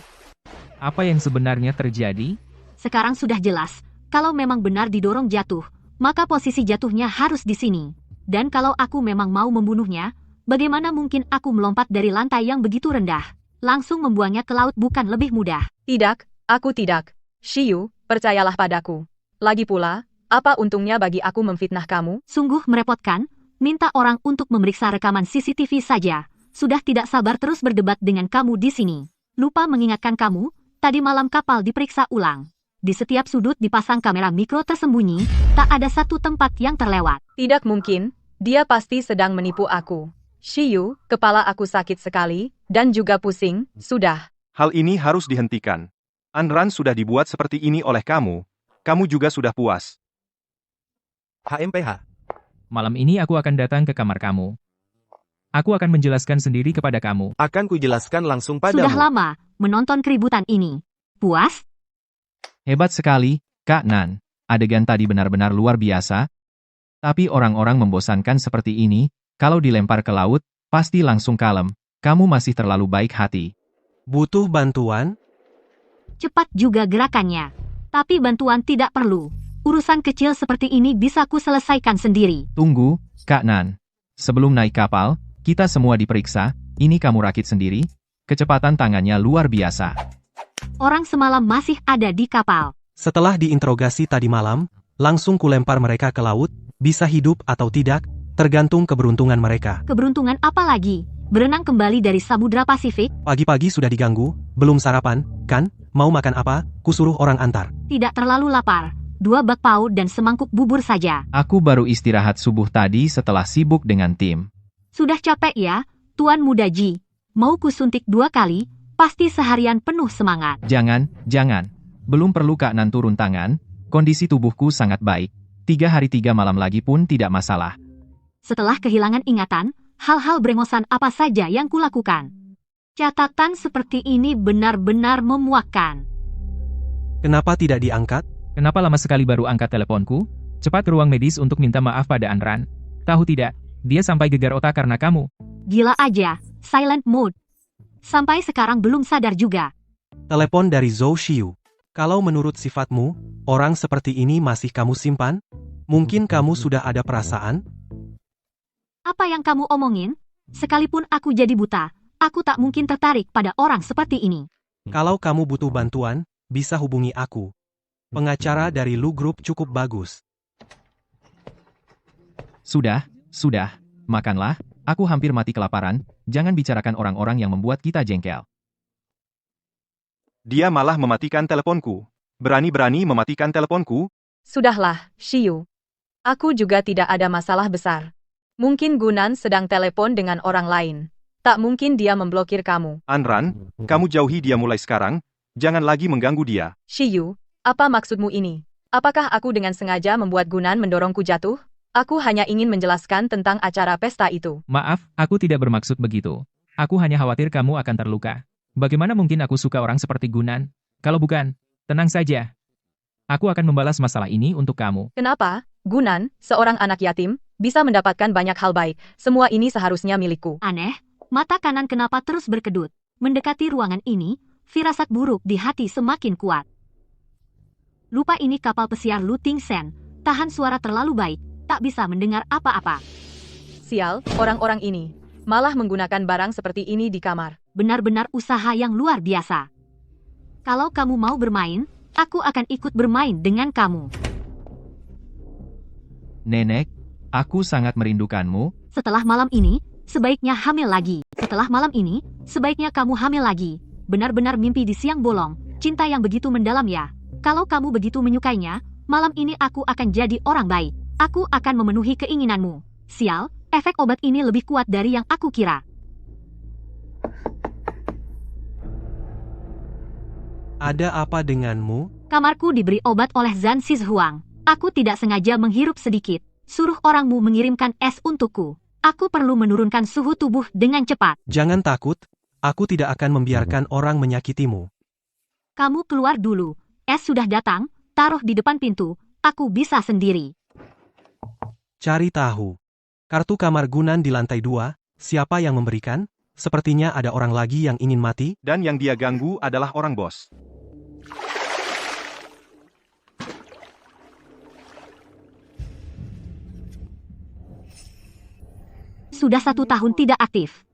Apa yang sebenarnya terjadi?
Sekarang sudah jelas, kalau memang benar didorong jatuh, maka posisi jatuhnya harus di sini. Dan kalau aku memang mau membunuhnya, bagaimana mungkin aku melompat dari lantai yang begitu rendah? Langsung membuangnya ke laut bukan lebih mudah?
Tidak, aku tidak. Shiyu, percayalah padaku. Lagi pula, apa untungnya bagi aku memfitnah kamu?
Sungguh merepotkan, minta orang untuk memeriksa rekaman CCTV saja. Sudah tidak sabar terus berdebat dengan kamu di sini. Lupa mengingatkan kamu, tadi malam kapal diperiksa ulang. Di setiap sudut dipasang kamera mikro tersembunyi, tak ada satu tempat yang terlewat.
Tidak mungkin, dia pasti sedang menipu aku. Shiyu, kepala aku sakit sekali, dan juga pusing, sudah.
Hal ini harus dihentikan. Anran sudah dibuat seperti ini oleh kamu juga sudah puas.
HMPH.
Malam ini aku akan datang ke kamar kamu. Aku akan menjelaskan sendiri kepada kamu.
Akan kujelaskan langsung padamu.
Sudah lama menonton keributan ini. Puas?
Hebat sekali, Kak Nan. Adegan tadi benar-benar luar biasa. Tapi orang-orang membosankan seperti ini, kalau dilempar ke laut, pasti langsung kalem. Kamu masih terlalu baik hati.
Butuh bantuan?
Cepat juga gerakannya. Tapi bantuan tidak perlu. Urusan kecil seperti ini bisa ku selesaikan sendiri.
Tunggu, Kak Nan. Sebelum naik kapal, kita semua diperiksa. Ini kamu rakit sendiri. Kecepatan tangannya luar biasa.
Orang semalam masih ada di kapal.
Setelah diinterogasi tadi malam, langsung kulempar mereka ke laut, bisa hidup atau tidak, tergantung keberuntungan mereka.
Keberuntungan apa lagi? Berenang kembali dari Samudra Pasifik?
Pagi-pagi sudah diganggu, belum sarapan, kan? Mau makan apa? Kusuruh orang antar.
Tidak terlalu lapar. 2 bakpao dan semangkuk bubur saja.
Aku baru istirahat subuh tadi setelah sibuk dengan tim.
Sudah capek ya, Tuan Muda Ji. Mau kusuntik 2 kali, pasti seharian penuh semangat.
Jangan. Belum perlu Kak Nan turun tangan, kondisi tubuhku sangat baik. 3 hari 3 malam lagi pun tidak masalah.
Setelah kehilangan ingatan, hal-hal brengosan apa saja yang kulakukan. Catatan seperti ini benar-benar memuakkan.
Kenapa tidak diangkat?
Kenapa lama sekali baru angkat teleponku? Cepat ke ruang medis untuk minta maaf pada Anran. Tahu tidak, dia sampai gegar otak karena kamu.
Gila aja, silent mode. Sampai sekarang belum sadar juga.
Telepon dari Zhou Xiu. Kalau menurut sifatmu, orang seperti ini masih kamu simpan? Mungkin kamu sudah ada perasaan?
Apa yang kamu omongin? Sekalipun aku jadi buta, aku tak mungkin tertarik pada orang seperti ini.
Kalau kamu butuh bantuan, bisa hubungi aku. Pengacara dari Lu Group cukup bagus.
Sudah. Makanlah, aku hampir mati kelaparan, jangan bicarakan orang-orang yang membuat kita jengkel.
Dia malah mematikan teleponku. Berani-berani mematikan teleponku?
Sudahlah, Shiyu. Aku juga tidak ada masalah besar. Mungkin Gunan sedang telepon dengan orang lain. Tak mungkin dia memblokir kamu.
Anran, kamu jauhi dia mulai sekarang, jangan lagi mengganggu dia.
Shiyu, apa maksudmu ini? Apakah aku dengan sengaja membuat Gunan mendorongku jatuh? Aku hanya ingin menjelaskan tentang acara pesta itu.
Maaf, aku tidak bermaksud begitu. Aku hanya khawatir kamu akan terluka. Bagaimana mungkin aku suka orang seperti Gunan? Kalau bukan, tenang saja. Aku akan membalas masalah ini untuk kamu.
Kenapa? Gunan, seorang anak yatim, bisa mendapatkan banyak hal baik. Semua ini seharusnya milikku.
Aneh, Mata kanan kenapa terus berkedut? Mendekati ruangan ini, firasat buruk di hati semakin kuat. Lupa ini kapal pesiar Lu Ting Sen. Tahan suara terlalu baik, tak bisa mendengar apa-apa.
Sial, orang-orang ini malah menggunakan barang seperti ini di kamar.
Benar-benar usaha yang luar biasa. Kalau kamu mau bermain, aku akan ikut bermain dengan kamu.
Nenek, aku sangat merindukanmu.
Setelah malam ini, sebaiknya hamil lagi. Setelah malam ini, sebaiknya kamu hamil lagi. Benar-benar mimpi di siang bolong. Cinta yang begitu mendalam ya. Kalau kamu begitu menyukainya, malam ini aku akan jadi orang baik. Aku akan memenuhi keinginanmu. Sial, efek obat ini lebih kuat dari yang aku kira.
Ada apa denganmu?
Kamarku diberi obat oleh Zhan Sizhuang. Aku tidak sengaja menghirup sedikit. Suruh orangmu mengirimkan es untukku. Aku perlu menurunkan suhu tubuh dengan cepat.
Jangan takut, aku tidak akan membiarkan orang menyakitimu.
Kamu keluar dulu. Es sudah datang, taruh di depan pintu. Aku bisa sendiri.
Cari tahu. Kartu kamar Gunan di lantai 2, siapa yang memberikan? Sepertinya ada orang lagi yang ingin mati.
Dan yang dia ganggu adalah orang bos.
Sudah 1 tahun tidak aktif.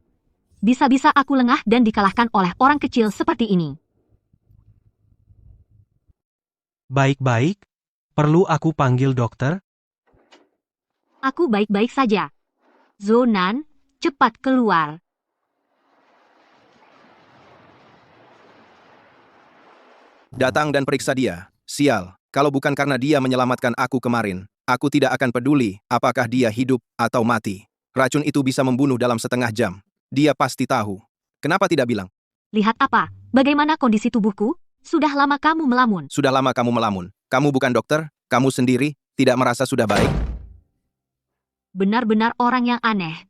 Bisa-bisa aku lengah dan dikalahkan oleh orang kecil seperti ini.
Baik-baik. Perlu aku panggil dokter?
Aku baik-baik saja. Zonan, cepat keluar.
Datang dan periksa dia. Sial, kalau bukan karena dia menyelamatkan aku kemarin, aku tidak akan peduli apakah dia hidup atau mati. Racun itu bisa membunuh dalam setengah jam. Dia pasti tahu. Kenapa tidak bilang?
Lihat apa? Bagaimana kondisi tubuhku? Sudah lama kamu melamun.
Sudah lama kamu melamun. Kamu bukan dokter? Kamu sendiri tidak merasa sudah baik?
Benar-benar orang yang aneh.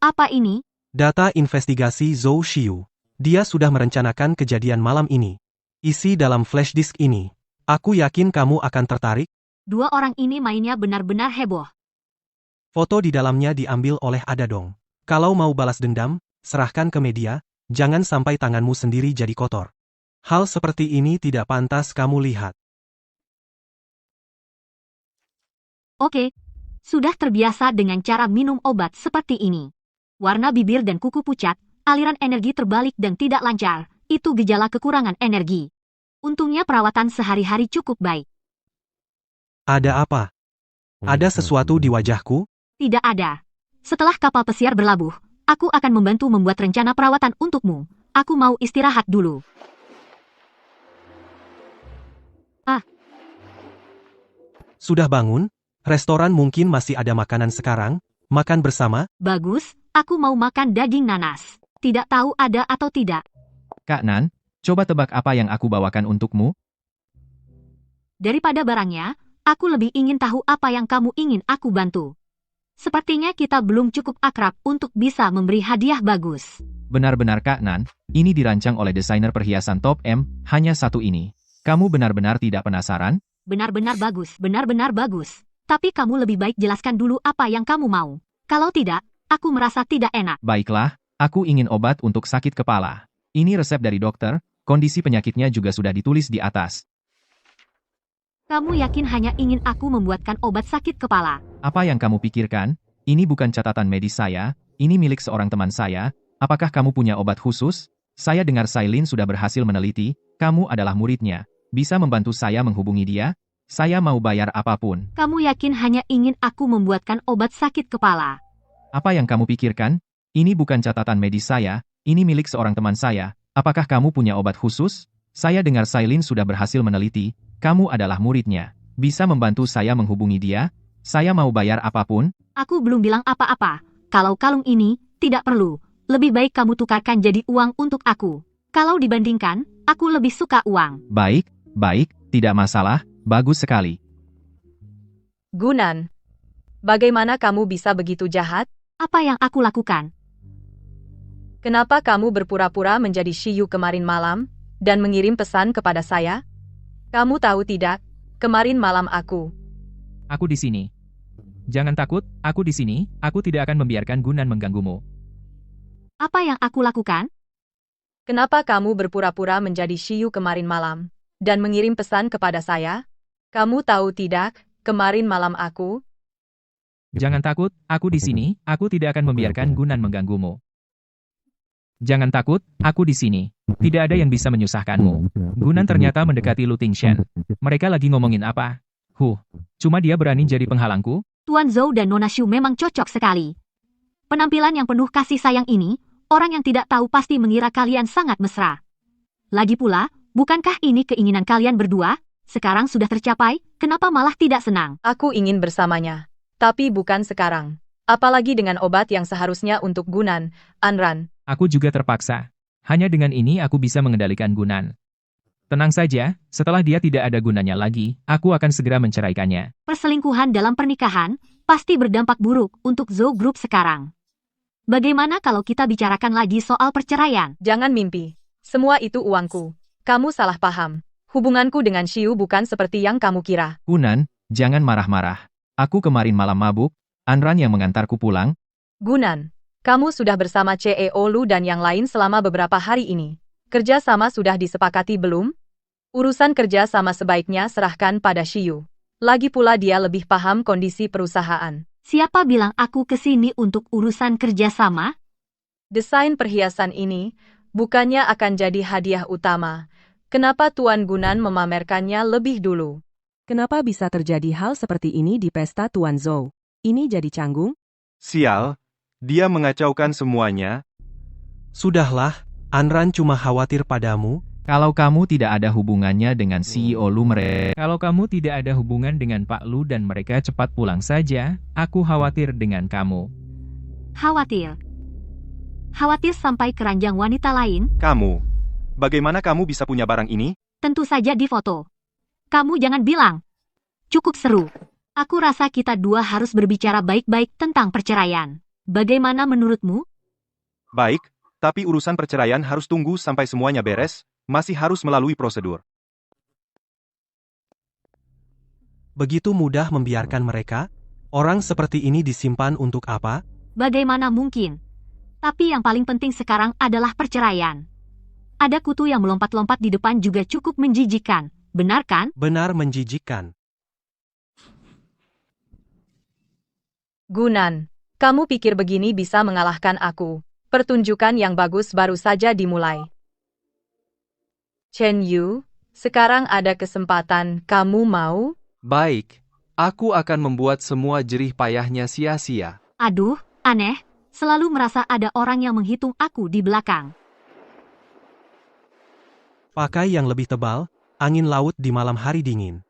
Apa ini?
Data investigasi Zhou Xiu. Dia sudah merencanakan kejadian malam ini. Isi dalam flash disk ini. Aku yakin kamu akan tertarik.
2 orang ini mainnya benar-benar heboh.
Foto di dalamnya diambil oleh Adadong. Kalau mau balas dendam, serahkan ke media, jangan sampai tanganmu sendiri jadi kotor. Hal seperti ini tidak pantas kamu lihat.
Oke, sudah terbiasa dengan cara minum obat seperti ini. Warna bibir dan kuku pucat, aliran energi terbalik dan tidak lancar, itu gejala kekurangan energi. Untungnya perawatan sehari-hari cukup baik.
Ada apa? Ada sesuatu di wajahku?
Tidak ada. Setelah kapal pesiar berlabuh, aku akan membantu membuat rencana perawatan untukmu. Aku mau istirahat dulu.
Sudah bangun? Restoran mungkin masih ada makanan sekarang? Makan bersama?
Bagus, aku mau makan daging nanas. Tidak tahu ada atau tidak.
Kak Nan, coba tebak apa yang aku bawakan untukmu?
Daripada barangnya, aku lebih ingin tahu apa yang kamu ingin aku bantu. Sepertinya kita belum cukup akrab untuk bisa memberi hadiah bagus.
Benar-benar Kak Nan, ini dirancang oleh desainer perhiasan top M, hanya satu ini. Kamu benar-benar tidak penasaran?
Benar-benar bagus. Tapi kamu lebih baik jelaskan dulu apa yang kamu mau. Kalau tidak, aku merasa tidak enak.
Baiklah, aku ingin obat untuk sakit kepala. Ini resep dari dokter, kondisi penyakitnya juga sudah ditulis di atas.
Kamu yakin hanya ingin aku membuatkan obat sakit kepala?
Apa yang kamu pikirkan? Ini bukan catatan medis saya, ini milik seorang teman saya. Apakah kamu punya obat khusus? Saya dengar Sailin sudah berhasil meneliti, kamu adalah muridnya. Bisa membantu saya menghubungi dia? Saya mau bayar apapun.
Kamu yakin hanya ingin aku membuatkan obat sakit kepala?
Apa yang kamu pikirkan? Ini bukan catatan medis saya, ini milik seorang teman saya. Apakah kamu punya obat khusus? Saya dengar Sailin sudah berhasil meneliti, kamu adalah muridnya. Bisa membantu saya menghubungi dia? Saya mau bayar apapun.
Aku belum bilang apa-apa. Kalau kalung ini, tidak perlu. Lebih baik kamu tukarkan jadi uang untuk aku. Kalau dibandingkan, aku lebih suka uang.
Baik, tidak masalah, bagus sekali.
Gunan, bagaimana kamu bisa begitu jahat?
Apa yang aku lakukan?
Kenapa kamu berpura-pura menjadi Shiyu kemarin malam, dan mengirim pesan kepada saya? Kamu tahu tidak, kemarin malam aku
Aku di sini. Jangan takut, aku di sini, aku tidak akan membiarkan Gunan mengganggumu.
Apa yang aku lakukan?
Kenapa kamu berpura-pura menjadi Shiyu kemarin malam dan mengirim pesan kepada saya? Kamu tahu tidak, kemarin malam aku...
Jangan takut, aku di sini, aku tidak akan membiarkan Gunan mengganggumu. Jangan takut, aku di sini. Tidak ada yang bisa menyusahkanmu. Gunan ternyata mendekati Lu Tingshan. Mereka lagi ngomongin apa? Cuma dia berani jadi penghalangku?
Tuan Zhou dan Nona Shu memang cocok sekali. Penampilan yang penuh kasih sayang ini, orang yang tidak tahu pasti mengira kalian sangat mesra. Lagi pula, bukankah ini keinginan kalian berdua? Sekarang sudah tercapai, kenapa malah tidak senang?
Aku ingin bersamanya. Tapi bukan sekarang. Apalagi dengan obat yang seharusnya untuk Gunan, Anran.
Aku juga terpaksa. Hanya dengan ini aku bisa mengendalikan Gunan. Tenang saja, setelah dia tidak ada gunanya lagi, aku akan segera menceraikannya.
Perselingkuhan dalam pernikahan pasti berdampak buruk untuk Zhou Group sekarang. Bagaimana kalau kita bicarakan lagi soal perceraian?
Jangan mimpi. Semua itu uangku. Kamu salah paham. Hubunganku dengan Shiyu bukan seperti yang kamu kira.
Gunan, jangan marah-marah. Aku kemarin malam mabuk, Anran yang mengantarku pulang.
Gunan, kamu sudah bersama CEO Lu dan yang lain selama beberapa hari ini. Kerja sama sudah disepakati belum? Urusan kerja sama sebaiknya serahkan pada Shiyu. Lagi pula dia lebih paham kondisi perusahaan.
Siapa bilang aku kesini untuk urusan kerjasama?
Desain perhiasan ini bukannya akan jadi hadiah utama. Kenapa Tuan Gunan memamerkannya lebih dulu?
Kenapa bisa terjadi hal seperti ini di pesta Tuan Zhou? Ini jadi canggung?
Sial, dia mengacaukan semuanya.
Sudahlah, Anran cuma khawatir padamu.
Kalau kamu tidak ada hubungannya dengan CEO Lu mereka.
Kalau kamu tidak ada hubungan dengan Pak Lu dan mereka cepat pulang saja, aku khawatir dengan kamu.
Khawatir? Khawatir sampai keranjang wanita lain?
Kamu, bagaimana kamu bisa punya barang ini?
Tentu saja di foto. Kamu jangan bilang. Cukup seru. Aku rasa kita dua harus berbicara baik-baik tentang perceraian. Bagaimana menurutmu?
Baik, tapi urusan perceraian harus tunggu sampai semuanya beres, masih harus melalui prosedur.
Begitu mudah membiarkan mereka? Orang seperti ini disimpan untuk apa?
Bagaimana mungkin? Tapi yang paling penting sekarang adalah perceraian. Ada kutu yang melompat-lompat di depan juga cukup menjijikkan. Benar kan?
Benar menjijikkan.
Gunan, kamu pikir begini bisa mengalahkan aku? Pertunjukan yang bagus baru saja dimulai. Chen Yu, sekarang ada kesempatan, kamu mau?
Baik, aku akan membuat semua jerih payahnya sia-sia.
Aduh, aneh. Selalu merasa ada orang yang menghitung aku di belakang.
Pakai yang lebih tebal, angin laut di malam hari dingin.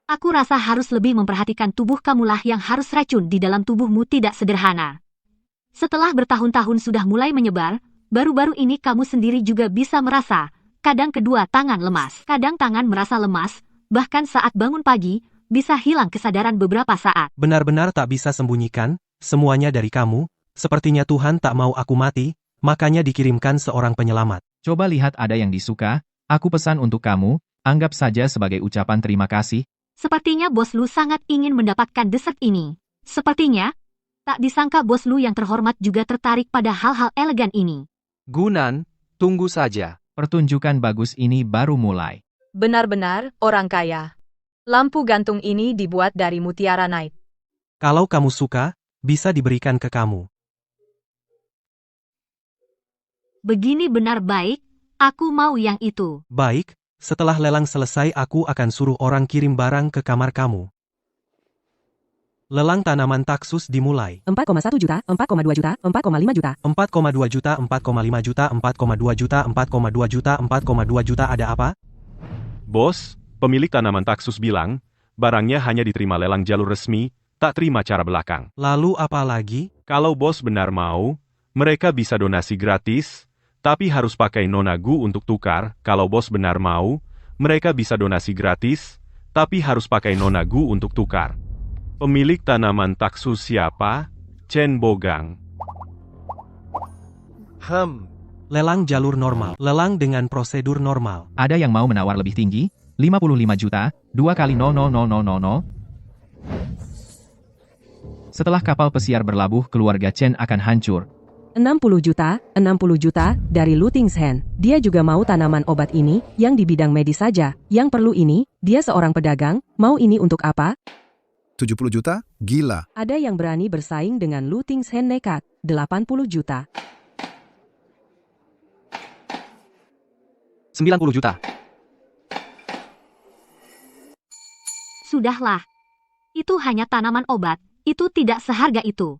Aku rasa harus lebih memperhatikan tubuh kamulah yang harus racun di dalam tubuhmu tidak sederhana. Setelah bertahun-tahun sudah mulai menyebar, baru-baru ini kamu sendiri juga bisa merasa, kadang kedua tangan lemas, kadang tangan merasa lemas, bahkan saat bangun pagi, bisa hilang kesadaran beberapa saat.
Benar-benar tak bisa sembunyikan, semuanya dari kamu, sepertinya Tuhan tak mau aku mati, makanya dikirimkan seorang penyelamat.
Coba lihat ada yang disuka, aku pesan untuk kamu, anggap saja sebagai ucapan terima kasih.
Sepertinya bos Lu sangat ingin mendapatkan dessert ini. Sepertinya, tak disangka bos Lu yang terhormat juga tertarik pada hal-hal elegan ini.
Gunan, tunggu saja.
Pertunjukan bagus ini baru mulai.
Benar-benar, orang kaya. Lampu gantung ini dibuat dari mutiara night.
Kalau kamu suka, bisa diberikan ke kamu.
Begini benar baik, aku mau yang itu.
Baik, setelah lelang selesai aku akan suruh orang kirim barang ke kamar kamu. Lelang tanaman taksus dimulai.
4,1 juta, 4,2 juta, 4,5 juta.
4,2 juta, 4,5 juta, 4,2 juta, 4,2 juta, 4,2 juta ada apa?
Bos, pemilik tanaman taksus bilang, barangnya hanya diterima lelang jalur resmi, tak terima cara belakang.
Lalu apa lagi?
Kalau bos benar mau, mereka bisa donasi gratis, tapi harus pakai Nona Gu untuk tukar. Kalau bos benar mau, mereka bisa donasi gratis, tapi harus pakai Nona Gu untuk tukar. Pemilik tanaman taksus siapa? Chen Bogang.
Lelang jalur normal. Lelang dengan prosedur normal.
Ada yang mau menawar lebih tinggi? 55 juta, 2 kali 00000. Setelah kapal pesiar berlabuh, keluarga Chen akan hancur.
60 juta dari Lu Tingshan. Dia juga mau tanaman obat ini, yang di bidang medis saja. Yang perlu ini, dia seorang pedagang, mau ini untuk apa?
70 juta? Gila.
Ada yang berani bersaing dengan Lu Tingshan nekat, 80 juta.
90 juta.
Sudahlah. Itu hanya tanaman obat, itu tidak seharga itu.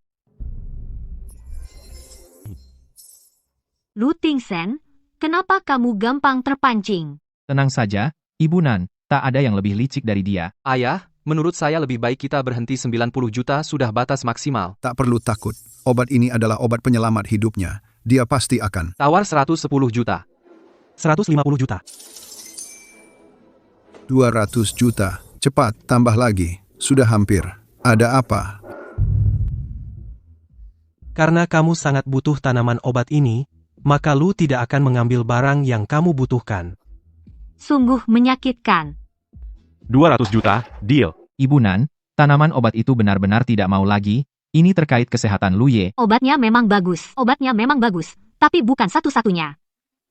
Lu Tingshan, kenapa kamu gampang terpancing?
Tenang saja, Ibu Nan, tak ada yang lebih licik dari dia.
Ayah, menurut saya lebih baik kita berhenti 90 juta sudah batas maksimal.
Tak perlu takut. Obat ini adalah obat penyelamat hidupnya. Dia pasti akan.
Tawar 110 juta.
150 juta.
200 juta. Cepat, tambah lagi. Sudah hampir. Ada apa?
Karena kamu sangat butuh tanaman obat ini, maka Lu tidak akan mengambil barang yang kamu butuhkan.
Sungguh menyakitkan.
200 juta, deal.
Ibu Nan, tanaman obat itu benar-benar tidak mau lagi. Ini terkait kesehatan Lu Ye.
Obatnya memang bagus. Obatnya memang bagus. Tapi bukan satu-satunya.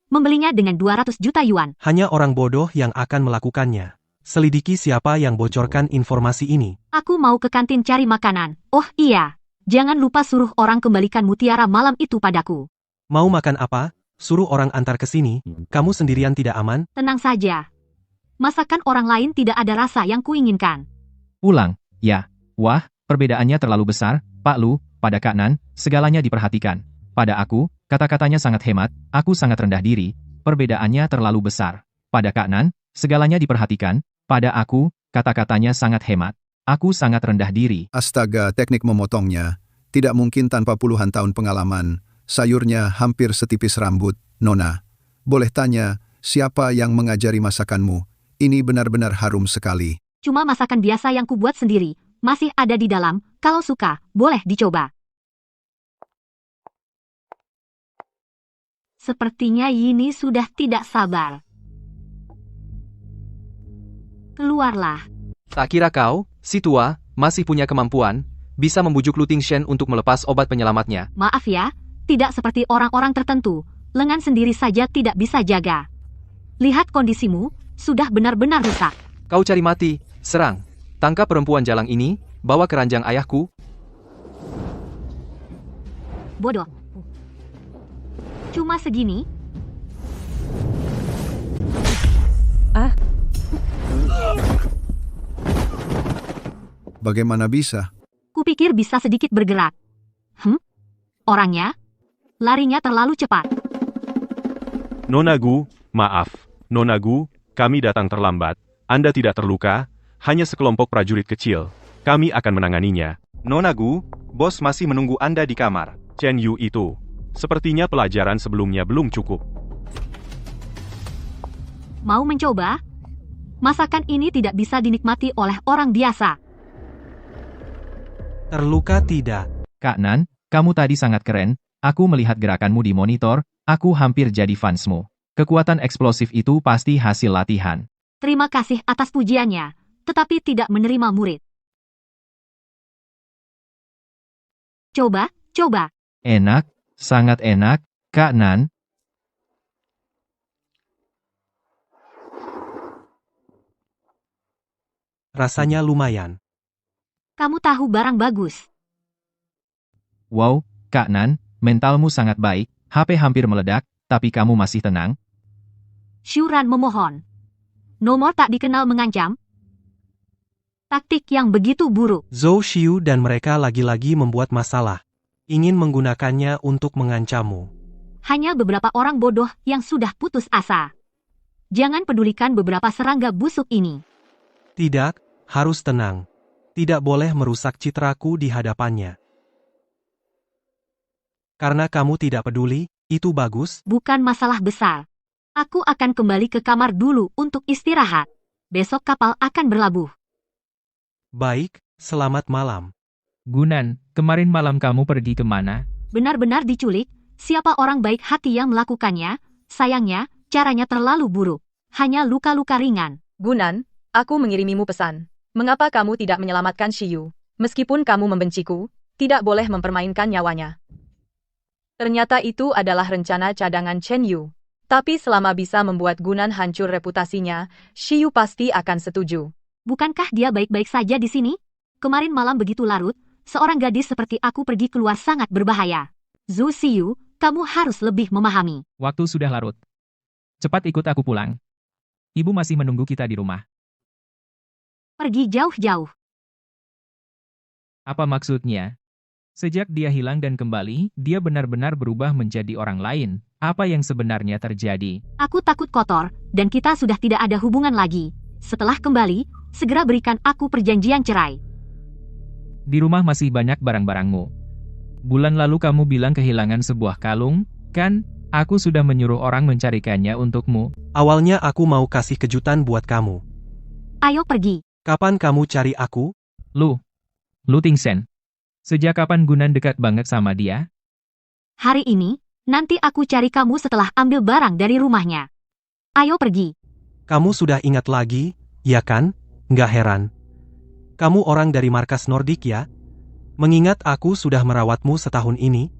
Membelinya dengan 200 juta yuan.
Hanya orang bodoh yang akan melakukannya. Selidiki siapa yang bocorkan informasi ini.
Aku mau ke kantin cari makanan. Oh iya. Jangan lupa suruh orang kembalikan mutiara malam itu padaku.
Mau makan apa? Suruh orang antar ke sini. Kamu sendirian tidak aman?
Tenang saja. Masakan orang lain tidak ada rasa yang kuinginkan.
Pulang, ya. Wah, perbedaannya terlalu besar, Pak Lu. Pada Kak Nan, segalanya diperhatikan. Pada aku, kata-katanya sangat hemat, aku sangat rendah diri. Perbedaannya terlalu besar. Pada Kak Nan, segalanya diperhatikan. Pada aku, kata-katanya sangat hemat. Aku sangat rendah diri.
Astaga, teknik memotongnya. Tidak mungkin tanpa puluhan tahun pengalaman. Sayurnya hampir setipis rambut, Nona. Boleh tanya, siapa yang mengajari masakanmu? Ini benar-benar harum sekali.
Cuma masakan biasa yang kubuat sendiri. Masih ada di dalam, kalau suka, boleh dicoba. Sepertinya Yini sudah tidak sabar. Keluarlah.
Tak kira kau, si tua, masih punya kemampuan, bisa membujuk Lu Tingshan untuk melepas obat penyelamatnya.
Maaf ya, tidak seperti orang-orang tertentu, lengan sendiri saja tidak bisa jaga. Lihat kondisimu, sudah benar-benar rusak.
Kau cari mati, serang. Tangkap perempuan jalang ini, bawa ke ranjang ayahku.
Bodoh. Cuma segini?
Ah.
Bagaimana bisa?
Kupikir bisa sedikit bergerak. Orangnya? Larinya terlalu cepat.
Nona Gu, maaf. Nona Gu, kami datang terlambat. Anda tidak terluka, hanya sekelompok prajurit kecil. Kami akan menanganinya.
Nona Gu, bos masih menunggu Anda di kamar.
Chen Yu itu. Sepertinya pelajaran sebelumnya belum cukup.
Mau mencoba? Masakan ini tidak bisa dinikmati oleh orang biasa.
Terluka tidak.
Kak Nan, kamu tadi sangat keren. Aku melihat gerakanmu di monitor, aku hampir jadi fansmu. Kekuatan eksplosif itu pasti hasil latihan.
Terima kasih atas pujiannya, tetapi tidak menerima murid. Coba, coba.
Enak, sangat enak, Kak Nan.
Rasanya lumayan.
Kamu tahu barang bagus.
Wow, Kak Nan, mentalmu sangat baik, HP hampir meledak, tapi kamu masih tenang.
Shuran memohon. Nomor tak dikenal mengancam. Taktik yang begitu buruk.
Zhou Xiu dan mereka lagi-lagi membuat masalah. Ingin menggunakannya untuk mengancammu.
Hanya beberapa orang bodoh yang sudah putus asa. Jangan pedulikan beberapa serangga busuk ini.
Tidak, harus tenang. Tidak boleh merusak citraku di hadapannya. Karena kamu tidak peduli, itu bagus.
Bukan masalah besar. Aku akan kembali ke kamar dulu untuk istirahat. Besok kapal akan berlabuh.
Baik, selamat malam.
Gunan, kemarin malam kamu pergi kemana?
Benar-benar diculik, siapa orang baik hati yang melakukannya? Sayangnya, caranya terlalu buruk. Hanya luka-luka ringan.
Gunan, aku mengirimimu pesan. Mengapa kamu tidak menyelamatkan Shiyu? Meskipun kamu membenciku, tidak boleh mempermainkan nyawanya. Ternyata itu adalah rencana cadangan Chen Yu. Tapi selama bisa membuat Gunan hancur reputasinya, Shi Yu pasti akan setuju.
Bukankah dia baik-baik saja di sini? Kemarin malam begitu larut, seorang gadis seperti aku pergi keluar sangat berbahaya. Zhou Xiyu, kamu harus lebih memahami.
Waktu sudah larut. Cepat ikut aku pulang. Ibu masih menunggu kita di rumah.
Pergi jauh-jauh.
Apa maksudnya? Sejak dia hilang dan kembali, dia benar-benar berubah menjadi orang lain. Apa yang sebenarnya terjadi?
Aku takut kotor, dan kita sudah tidak ada hubungan lagi. Setelah kembali, segera berikan aku perjanjian cerai.
Di rumah masih banyak barang-barangmu. Bulan lalu kamu bilang kehilangan sebuah kalung, kan? Aku sudah menyuruh orang mencarikannya untukmu.
Awalnya aku mau kasih kejutan buat kamu.
Ayo pergi.
Kapan kamu cari aku?
Lu Tingsen. Sejak kapan Gunan dekat banget sama dia?
Hari ini, nanti aku cari kamu setelah ambil barang dari rumahnya. Ayo pergi.
Kamu sudah ingat lagi, ya kan? Nggak heran. Kamu orang dari markas Nordik ya? Mengingat aku sudah merawatmu setahun ini,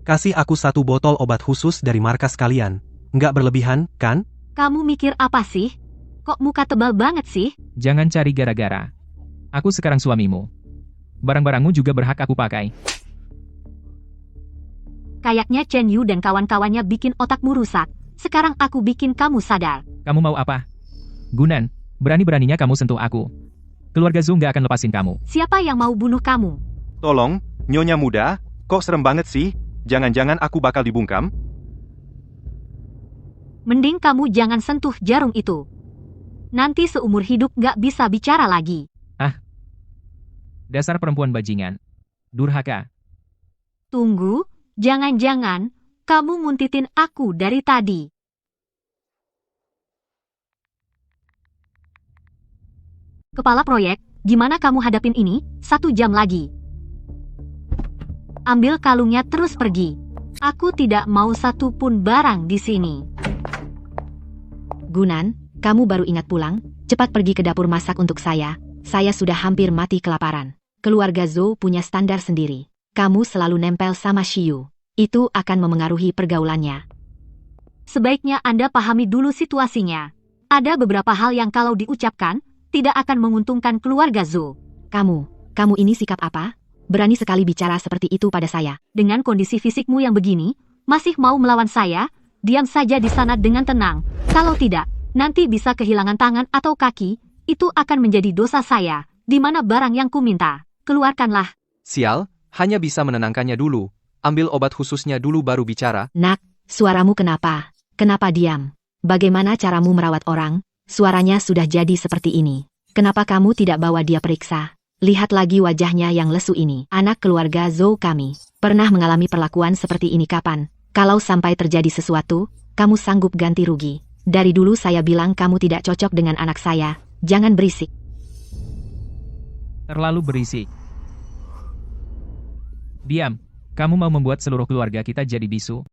kasih aku 1 botol obat khusus dari markas kalian. Nggak berlebihan, kan?
Kamu mikir apa sih? Kok muka tebal banget sih?
Jangan cari gara-gara. Aku sekarang suamimu. Barang-barangmu juga berhak aku pakai.
Kayaknya Chen Yu dan kawan-kawannya bikin otakmu rusak. Sekarang aku bikin kamu sadar.
Kamu mau apa? Gunan, berani-beraninya kamu sentuh aku. Keluarga Zhou nggak akan lepasin kamu.
Siapa yang mau bunuh kamu?
Tolong, Nyonya muda, kok serem banget sih? Jangan-jangan aku bakal dibungkam?
Mending kamu jangan sentuh jarum itu. Nanti seumur hidup nggak bisa bicara lagi.
Dasar perempuan bajingan. Durhaka.
Tunggu, jangan-jangan kamu nguntitin aku dari tadi. Kepala proyek, gimana kamu hadapin ini? 1 jam lagi. Ambil kalungnya terus pergi. Aku tidak mau satu pun barang di sini.
Gunan, kamu baru ingat pulang? Cepat pergi ke dapur masak untuk saya. Saya sudah hampir mati kelaparan. Keluarga Zhou punya standar sendiri. Kamu selalu nempel sama Xiyu. Itu akan memengaruhi pergaulannya.
Sebaiknya Anda pahami dulu situasinya. Ada beberapa hal yang kalau diucapkan, tidak akan menguntungkan keluarga Zhou.
Kamu ini sikap apa? Berani sekali bicara seperti itu pada saya.
Dengan kondisi fisikmu yang begini, masih mau melawan saya? Diam saja di sana dengan tenang. Kalau tidak, nanti bisa kehilangan tangan atau kaki. Itu akan menjadi dosa saya. Di mana barang yang kuminta? Keluarkanlah.
Sial, hanya bisa menenangkannya dulu. Ambil obat khususnya dulu baru bicara.
Nak, suaramu kenapa? Kenapa diam? Bagaimana caramu merawat orang? Suaranya sudah jadi seperti ini. Kenapa kamu tidak bawa dia periksa? Lihat lagi wajahnya yang lesu ini. Anak keluarga Zhou kami pernah mengalami perlakuan seperti ini kapan? Kalau sampai terjadi sesuatu, kamu sanggup ganti rugi. Dari dulu saya bilang kamu tidak cocok dengan anak saya. Jangan berisik.
Terlalu berisik. Diam. Kamu mau membuat seluruh keluarga kita jadi bisu.